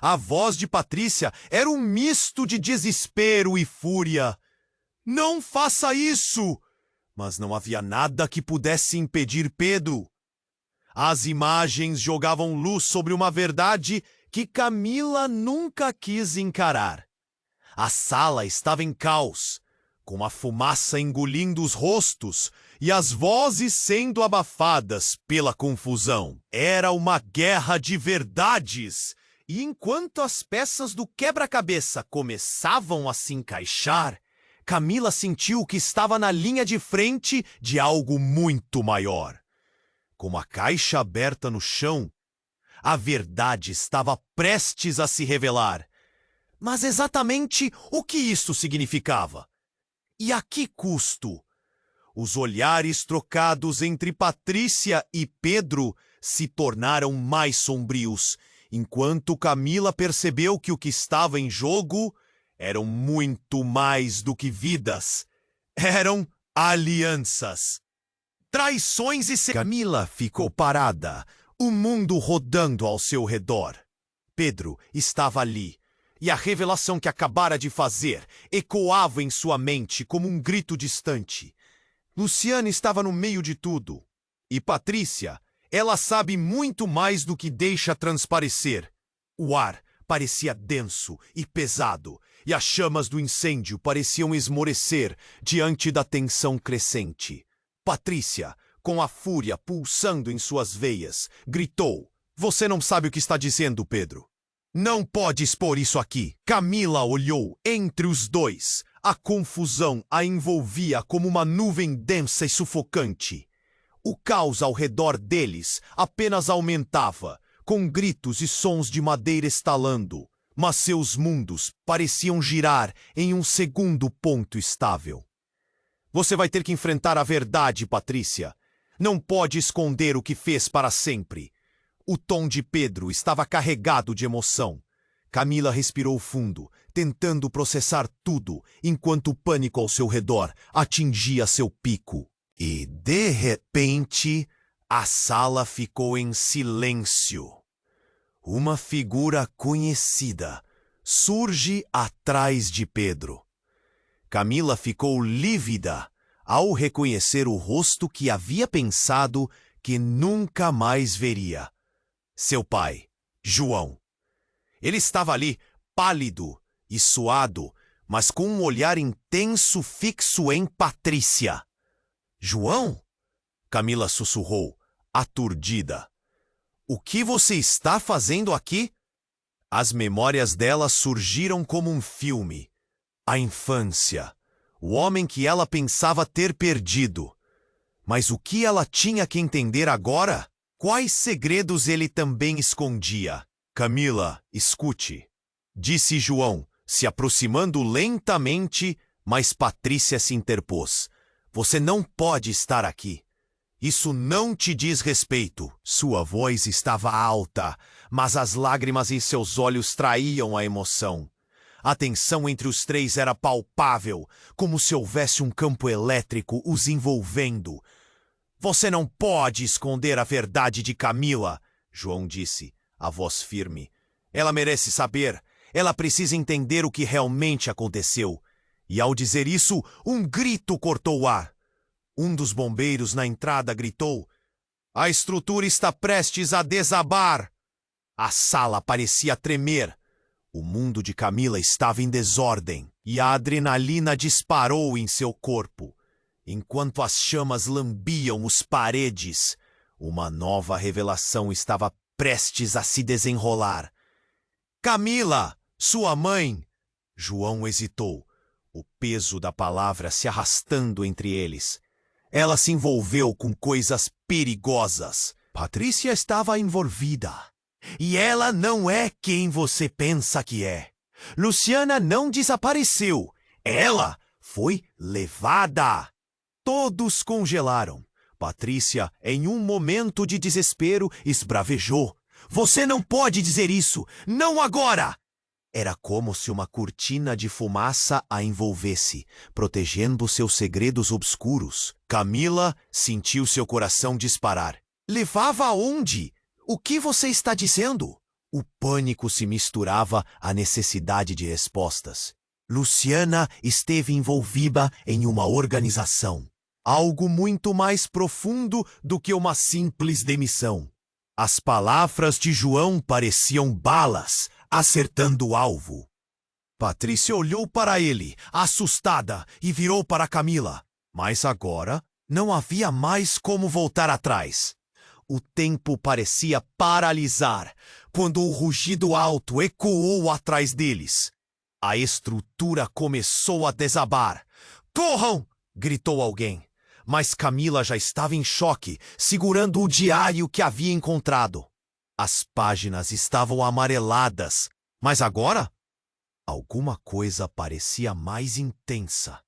A voz de Patrícia era um misto de desespero e fúria. Não faça isso! Mas não havia nada que pudesse impedir Pedro. As imagens jogavam luz sobre uma verdade que Camila nunca quis encarar. A sala estava em caos, com a fumaça engolindo os rostos e as vozes sendo abafadas pela confusão. Era uma guerra de verdades, e enquanto as peças do quebra-cabeça começavam a se encaixar, Camila sentiu que estava na linha de frente de algo muito maior. Com a caixa aberta no chão, a verdade estava prestes a se revelar. Mas exatamente o que isto significava? E a que custo? Os olhares trocados entre Patrícia e Pedro se tornaram mais sombrios, enquanto Camila percebeu que o que estava em jogo eram muito mais do que vidas. Eram alianças, traições e... Camila ficou parada, o mundo rodando ao seu redor. Pedro estava ali, e a revelação que acabara de fazer ecoava em sua mente como um grito distante. Luciana estava no meio de tudo. E Patrícia, ela sabe muito mais do que deixa transparecer. O ar parecia denso e pesado, e as chamas do incêndio pareciam esmorecer diante da tensão crescente. Patrícia, com a fúria pulsando em suas veias, gritou: "Você não sabe o que está dizendo, Pedro. Não pode expor isso aqui." Camila olhou entre os dois. A confusão a envolvia como uma nuvem densa e sufocante. O caos ao redor deles apenas aumentava, com gritos e sons de madeira estalando, mas seus mundos pareciam girar em um segundo ponto estável. "Você vai ter que enfrentar a verdade, Patrícia. Não pode esconder o que fez para sempre." O tom de Pedro estava carregado de emoção. Camila respirou fundo, tentando processar tudo, enquanto o pânico ao seu redor atingia seu pico. E, de repente, a sala ficou em silêncio. Uma figura conhecida surge atrás de Pedro. Camila ficou lívida ao reconhecer o rosto que havia pensado que nunca mais veria. Seu pai, João. Ele estava ali, pálido e suado, mas com um olhar intenso fixo em Patrícia. "João?" Camila sussurrou, aturdida. "O que você está fazendo aqui?" As memórias dela surgiram como um filme. A infância, o homem que ela pensava ter perdido. Mas o que ela tinha que entender agora? Quais segredos ele também escondia? "Camila, escute", disse João, se aproximando lentamente, mas Patrícia se interpôs. "Você não pode estar aqui. Isso não te diz respeito." Sua voz estava alta, mas as lágrimas em seus olhos traíam a emoção. A tensão entre os três era palpável, como se houvesse um campo elétrico os envolvendo. "Você não pode esconder a verdade de Camila", João disse, a voz firme. "Ela merece saber. Ela precisa entender o que realmente aconteceu." E ao dizer isso, um grito cortou o ar. Um dos bombeiros na entrada gritou: "A estrutura está prestes a desabar." A sala parecia tremer. O mundo de Camila estava em desordem e a adrenalina disparou em seu corpo. Enquanto as chamas lambiam as paredes, uma nova revelação estava prestes a se desenrolar. "Camila, sua mãe..." João hesitou, o peso da palavra se arrastando entre eles. "Ela se envolveu com coisas perigosas." Patrícia estava envolvida. "E ela não é quem você pensa que é. Luciana não desapareceu. Ela foi levada." Todos congelaram. Patrícia, em um momento de desespero, esbravejou: "Você não pode dizer isso! Não agora!" Era como se uma cortina de fumaça a envolvesse, protegendo seus segredos obscuros. Camila sentiu seu coração disparar. "Levava aonde? O que você está dizendo?" O pânico se misturava à necessidade de respostas. Luciana esteve envolvida em uma organização. Algo muito mais profundo do que uma simples demissão. As palavras de João pareciam balas, acertando o alvo. Patrícia olhou para ele, assustada, e virou para Camila. Mas agora não havia mais como voltar atrás. O tempo parecia paralisar, quando o rugido alto ecoou atrás deles. A estrutura começou a desabar. "Corram!" gritou alguém. Mas Camila já estava em choque, segurando o diário que havia encontrado. As páginas estavam amareladas, mas agora alguma coisa parecia mais intensa.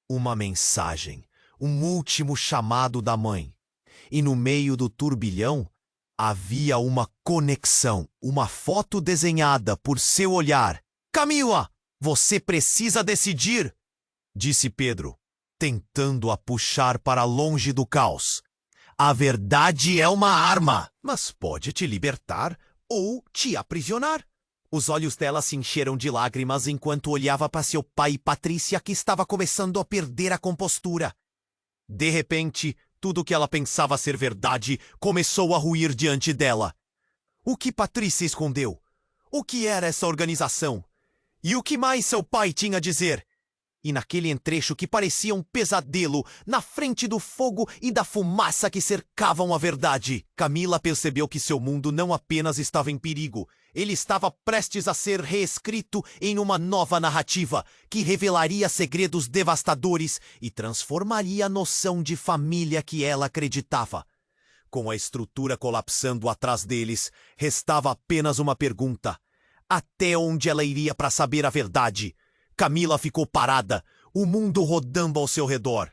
Uma mensagem, um último chamado da mãe. E no meio do turbilhão havia uma conexão, uma foto desenhada por seu olhar. "Camila, você precisa decidir", disse Pedro. tentando a puxar para longe do caos. A verdade é uma arma, mas pode te libertar ou te aprisionar. Os olhos dela se encheram de lágrimas enquanto olhava para seu pai e Patrícia, que estava começando a perder a compostura. De repente, tudo o que ela pensava ser verdade começou a ruir diante dela. O que Patrícia escondeu? O que era essa organização? E o que mais seu pai tinha a dizer? E naquele entrecho que parecia um pesadelo, na frente do fogo e da fumaça que cercavam a verdade, Camila percebeu que seu mundo não apenas estava em perigo, ele estava prestes a ser reescrito em uma nova narrativa que revelaria segredos devastadores e transformaria a noção de família que ela acreditava. Com a estrutura colapsando atrás deles, restava apenas uma pergunta: até onde ela iria para saber a verdade? Camila ficou parada, o mundo rodando ao seu redor.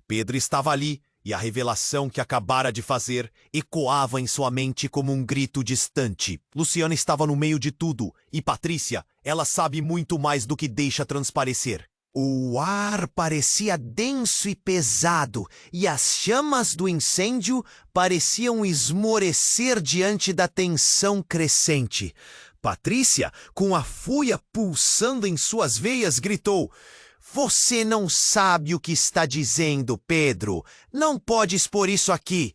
Pedro estava ali, e a revelação que acabara de fazer ecoava em sua mente como um grito distante. Luciana estava no meio de tudo, e Patrícia, ela sabe muito mais do que deixa transparecer. O ar parecia denso e pesado, e as chamas do incêndio pareciam esmorecer diante da tensão crescente. Patrícia, com a fúria pulsando em suas veias, gritou: "Você não sabe o que está dizendo, Pedro. Não pode expor isso aqui."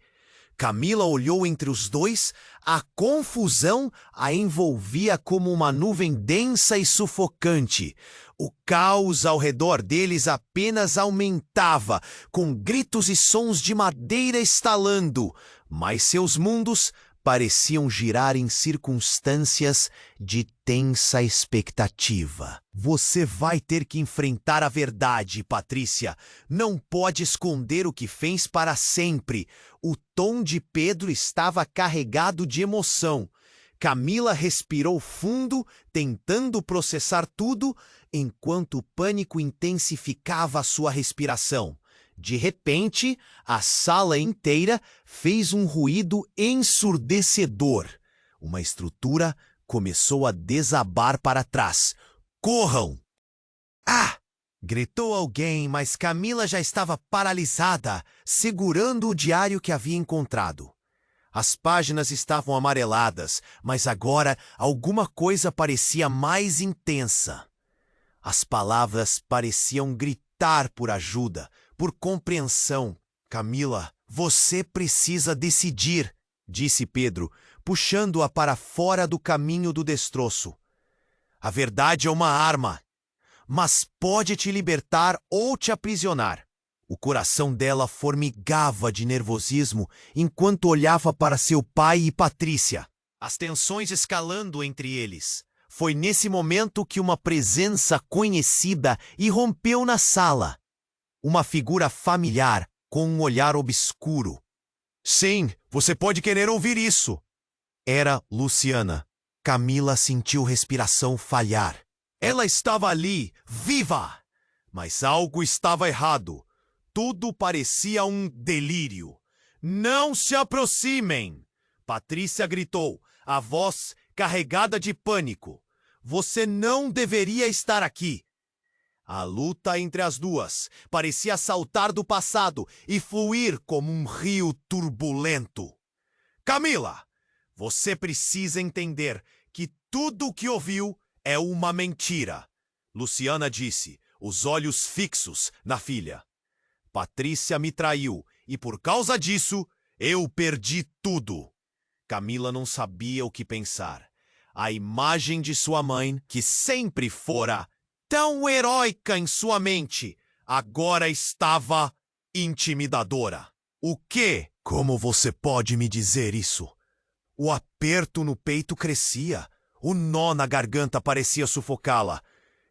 Camila olhou entre os dois. A confusão a envolvia como uma nuvem densa e sufocante. O caos ao redor deles apenas aumentava, com gritos e sons de madeira estalando, mas seus mundos pareciam girar em circunstâncias de tensa expectativa. Você vai ter que enfrentar a verdade, Patrícia. Não pode esconder o que fez para sempre. O tom de Pedro estava carregado de emoção. Camila respirou fundo, tentando processar tudo, enquanto o pânico intensificava sua respiração. De repente, a sala inteira fez um ruído ensurdecedor. Uma estrutura começou a desabar para trás. "Corram!" "Ah!" gritou alguém, mas Camila já estava paralisada, segurando o diário que havia encontrado. As páginas estavam amareladas, mas agora alguma coisa parecia mais intensa. As palavras pareciam gritar por ajuda, por compreensão. "Camila, você precisa decidir", disse Pedro, puxando-a para fora do caminho do destroço. "A verdade é uma arma, mas pode te libertar ou te aprisionar." O coração dela formigava de nervosismo enquanto olhava para seu pai e Patrícia, as tensões escalando entre eles. Foi nesse momento que uma presença conhecida irrompeu na sala. Uma figura familiar, com um olhar obscuro. "Sim, você pode querer ouvir isso." Era Luciana. Camila sentiu respiração falhar. Ela estava ali, viva! Mas algo estava errado. Tudo parecia um delírio. "Não se aproximem!" Patrícia gritou, a voz carregada de pânico. "Você não deveria estar aqui." A luta entre as duas parecia saltar do passado e fluir como um rio turbulento. "Camila, você precisa entender que tudo o que ouviu é uma mentira", Luciana disse, os olhos fixos na filha. "Patrícia me traiu e por causa disso eu perdi tudo." Camila não sabia o que pensar. A imagem de sua mãe, que sempre fora tão heróica em sua mente, agora estava intimidadora. "O quê? Como você pode me dizer isso?" O aperto no peito crescia. O nó na garganta parecia sufocá-la.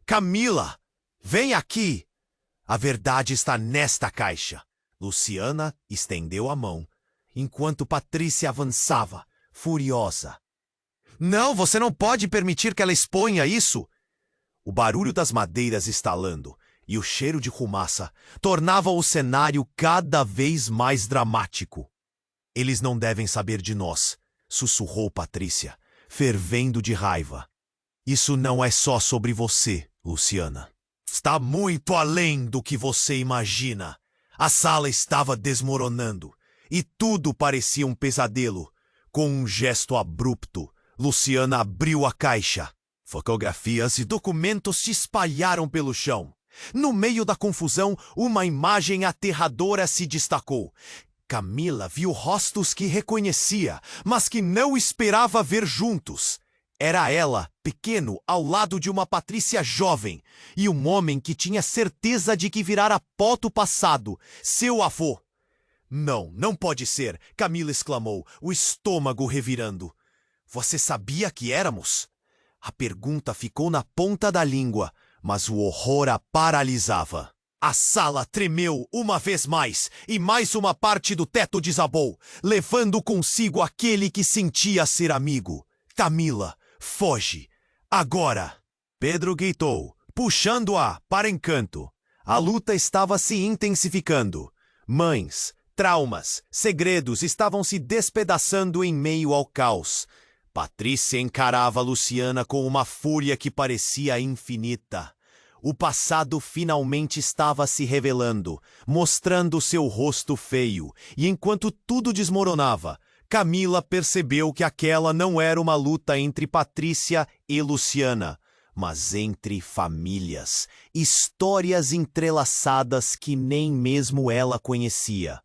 "Camila, vem aqui! A verdade está nesta caixa." Luciana estendeu a mão, enquanto Patrícia avançava, furiosa. "Não, você não pode permitir que ela exponha isso!" O barulho das madeiras estalando e o cheiro de fumaça tornava o cenário cada vez mais dramático. "Eles não devem saber de nós", sussurrou Patrícia, fervendo de raiva. "Isso não é só sobre você, Luciana. Está muito além do que você imagina. A sala estava desmoronando e tudo parecia um pesadelo. Com um gesto abrupto, Luciana abriu a caixa. Fotografias e documentos se espalharam pelo chão. No meio da confusão, uma imagem aterradora se destacou. Camila viu rostos que reconhecia, mas que não esperava ver juntos. Era ela, pequeno, ao lado de uma Patrícia jovem, e um homem que tinha certeza de que virara pó do passado, seu avô. Não, não pode ser, Camila exclamou, o estômago revirando. Você sabia que éramos? A pergunta ficou na ponta da língua, mas o horror a paralisava. A sala tremeu uma vez mais, e mais uma parte do teto desabou, levando consigo aquele que sentia ser amigo. Camila, foge! Agora! Pedro gritou, puxando-a para encanto. A luta estava se intensificando. Mães, traumas, segredos estavam se despedaçando em meio ao caos. Patrícia encarava Luciana com uma fúria que parecia infinita. O passado finalmente estava se revelando, mostrando seu rosto feio, e enquanto tudo desmoronava, Camila percebeu que aquela não era uma luta entre Patrícia e Luciana, mas entre famílias, histórias entrelaçadas que nem mesmo ela conhecia.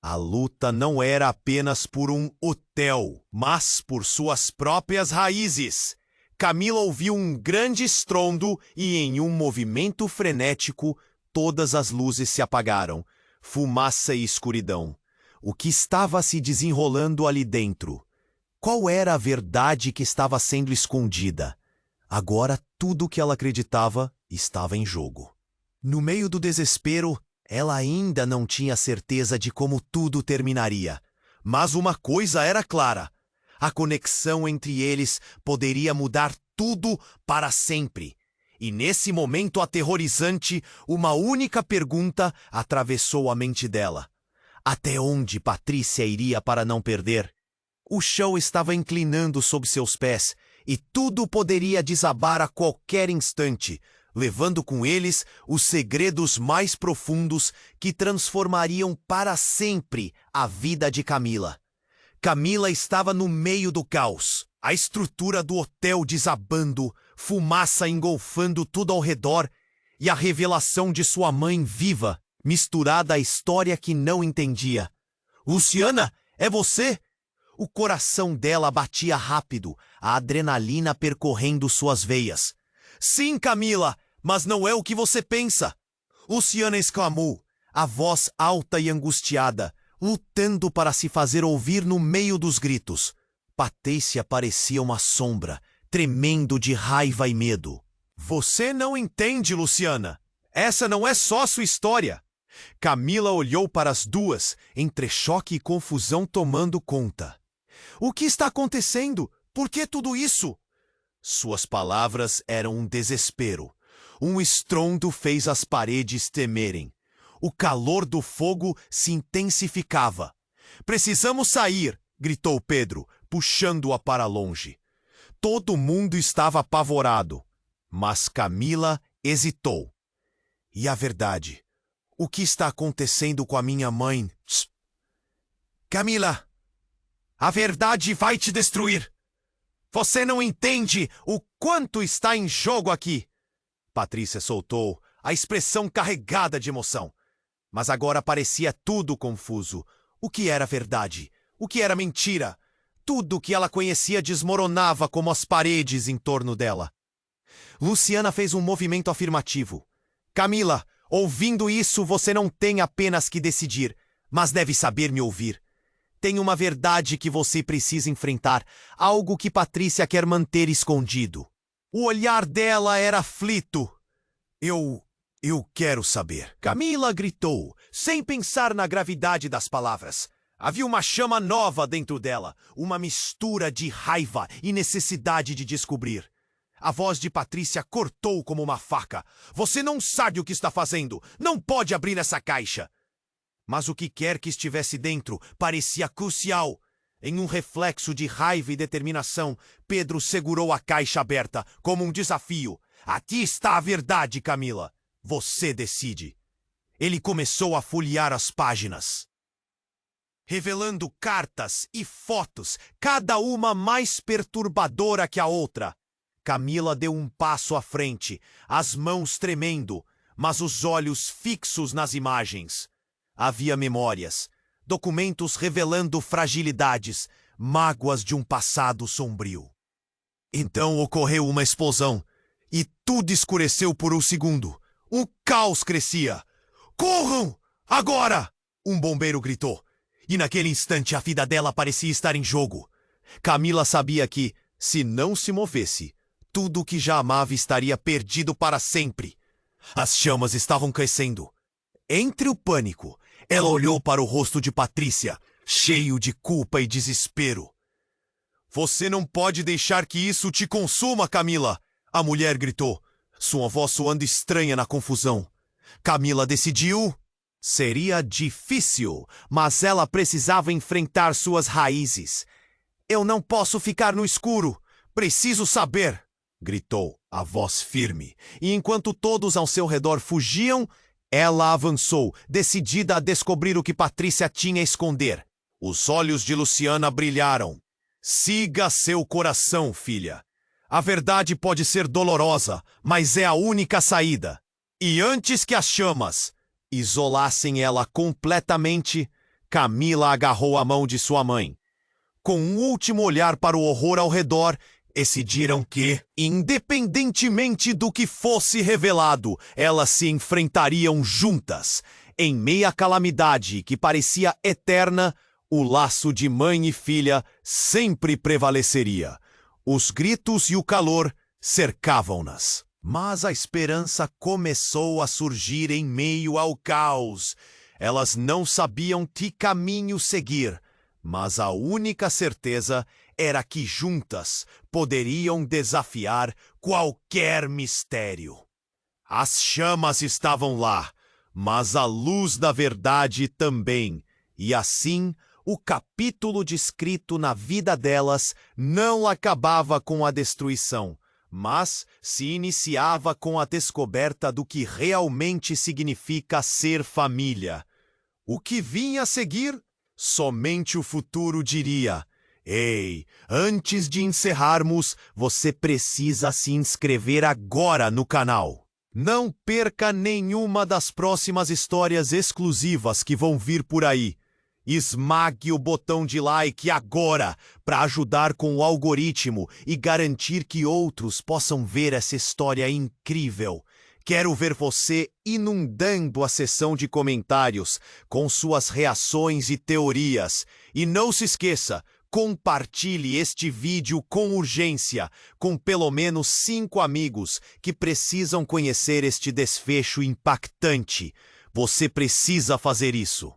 A luta não era apenas por um hotel, mas por suas próprias raízes. Camila ouviu um grande estrondo e, em um movimento frenético, todas as luzes se apagaram. Fumaça e escuridão. O que estava se desenrolando ali dentro? Qual era a verdade que estava sendo escondida? Agora tudo o que ela acreditava estava em jogo. No meio do desespero, ela ainda não tinha certeza de como tudo terminaria. Mas uma coisa era clara. A conexão entre eles poderia mudar tudo para sempre. E nesse momento aterrorizante, uma única pergunta atravessou a mente dela. Até onde Patrícia iria para não perder? O chão estava inclinando sob seus pés, e tudo poderia desabar a qualquer instante, levando com eles os segredos mais profundos que transformariam para sempre a vida de Camila. Camila estava no meio do caos, a estrutura do hotel desabando, fumaça engolfando tudo ao redor e a revelação de sua mãe viva, misturada à história que não entendia. Luciana, é você? O coração dela batia rápido, a adrenalina percorrendo suas veias. Sim, Camila, mas não é o que você pensa. Luciana exclamou, a voz alta e angustiada, lutando para se fazer ouvir no meio dos gritos. Patrícia parecia uma sombra, tremendo de raiva e medo. Você não entende, Luciana. Essa não é só sua história. Camila olhou para as duas, entre choque e confusão tomando conta. O que está acontecendo? Por que tudo isso? Suas palavras eram um desespero. Um estrondo fez as paredes tremerem. O calor do fogo se intensificava. Precisamos sair, gritou Pedro, puxando-a para longe. Todo mundo estava apavorado, mas Camila hesitou. E a verdade? O que está acontecendo com a minha mãe? Tss. Camila, a verdade vai te destruir. Você não entende o quanto está em jogo aqui. Patrícia soltou, a expressão carregada de emoção. Mas agora parecia tudo confuso. O que era verdade? O que era mentira? Tudo o que ela conhecia desmoronava como as paredes em torno dela. Luciana fez um movimento afirmativo. Camila, ouvindo isso, você não tem apenas que decidir, mas deve saber me ouvir. Tem uma verdade que você precisa enfrentar, algo que Patrícia quer manter escondido. O olhar dela era aflito. Eu quero saber. Camila gritou, sem pensar na gravidade das palavras. Havia uma chama nova dentro dela, uma mistura de raiva e necessidade de descobrir. A voz de Patrícia cortou como uma faca. Você não sabe o que está fazendo. Não pode abrir essa caixa. Mas o que quer que estivesse dentro parecia crucial. Em um reflexo de raiva e determinação, Pedro segurou a caixa aberta como um desafio. Aqui está a verdade, Camila. Você decide. Ele começou a folhear as páginas, revelando cartas e fotos, cada uma mais perturbadora que a outra. Camila deu um passo à frente, as mãos tremendo, mas os olhos fixos nas imagens. Havia memórias, documentos revelando fragilidades, mágoas de um passado sombrio. Então ocorreu uma explosão, e tudo escureceu por um segundo. Um caos crescia. "Corram! Agora!" um bombeiro gritou. E naquele instante a vida dela parecia estar em jogo. Camila sabia que, se não se movesse, tudo o que já amava estaria perdido para sempre. As chamas estavam crescendo. Entre o pânico, ela olhou para o rosto de Patrícia, cheio de culpa e desespero. "Você não pode deixar que isso te consuma, Camila!" a mulher gritou, sua voz soando estranha na confusão. Camila decidiu. Seria difícil, mas ela precisava enfrentar suas raízes. "Eu não posso ficar no escuro. Preciso saber!" gritou, a voz firme. E enquanto todos ao seu redor fugiam, ela avançou, decidida a descobrir o que Patrícia tinha a esconder. Os olhos de Luciana brilharam. "Siga seu coração, filha. A verdade pode ser dolorosa, mas é a única saída. E antes que as chamas isolassem ela completamente, Camila agarrou a mão de sua mãe. Com um último olhar para o horror ao redor, decidiram que, independentemente do que fosse revelado, elas se enfrentariam juntas. Em meia à calamidade que parecia eterna, o laço de mãe e filha sempre prevaleceria. Os gritos e o calor cercavam-nas. Mas a esperança começou a surgir em meio ao caos. Elas não sabiam que caminho seguir, mas a única certeza era que juntas poderiam desafiar qualquer mistério. As chamas estavam lá, mas a luz da verdade também, e assim o capítulo descrito na vida delas não acabava com a destruição, mas se iniciava com a descoberta do que realmente significa ser família. O que vinha a seguir? Somente o futuro diria. Ei, antes de encerrarmos, você precisa se inscrever agora no canal. Não perca nenhuma das próximas histórias exclusivas que vão vir por aí. Esmague o botão de like agora para ajudar com o algoritmo e garantir que outros possam ver essa história incrível. Quero ver você inundando a seção de comentários com suas reações e teorias. E não se esqueça, compartilhe este vídeo com urgência, com pelo menos 5 amigos que precisam conhecer este desfecho impactante. Você precisa fazer isso.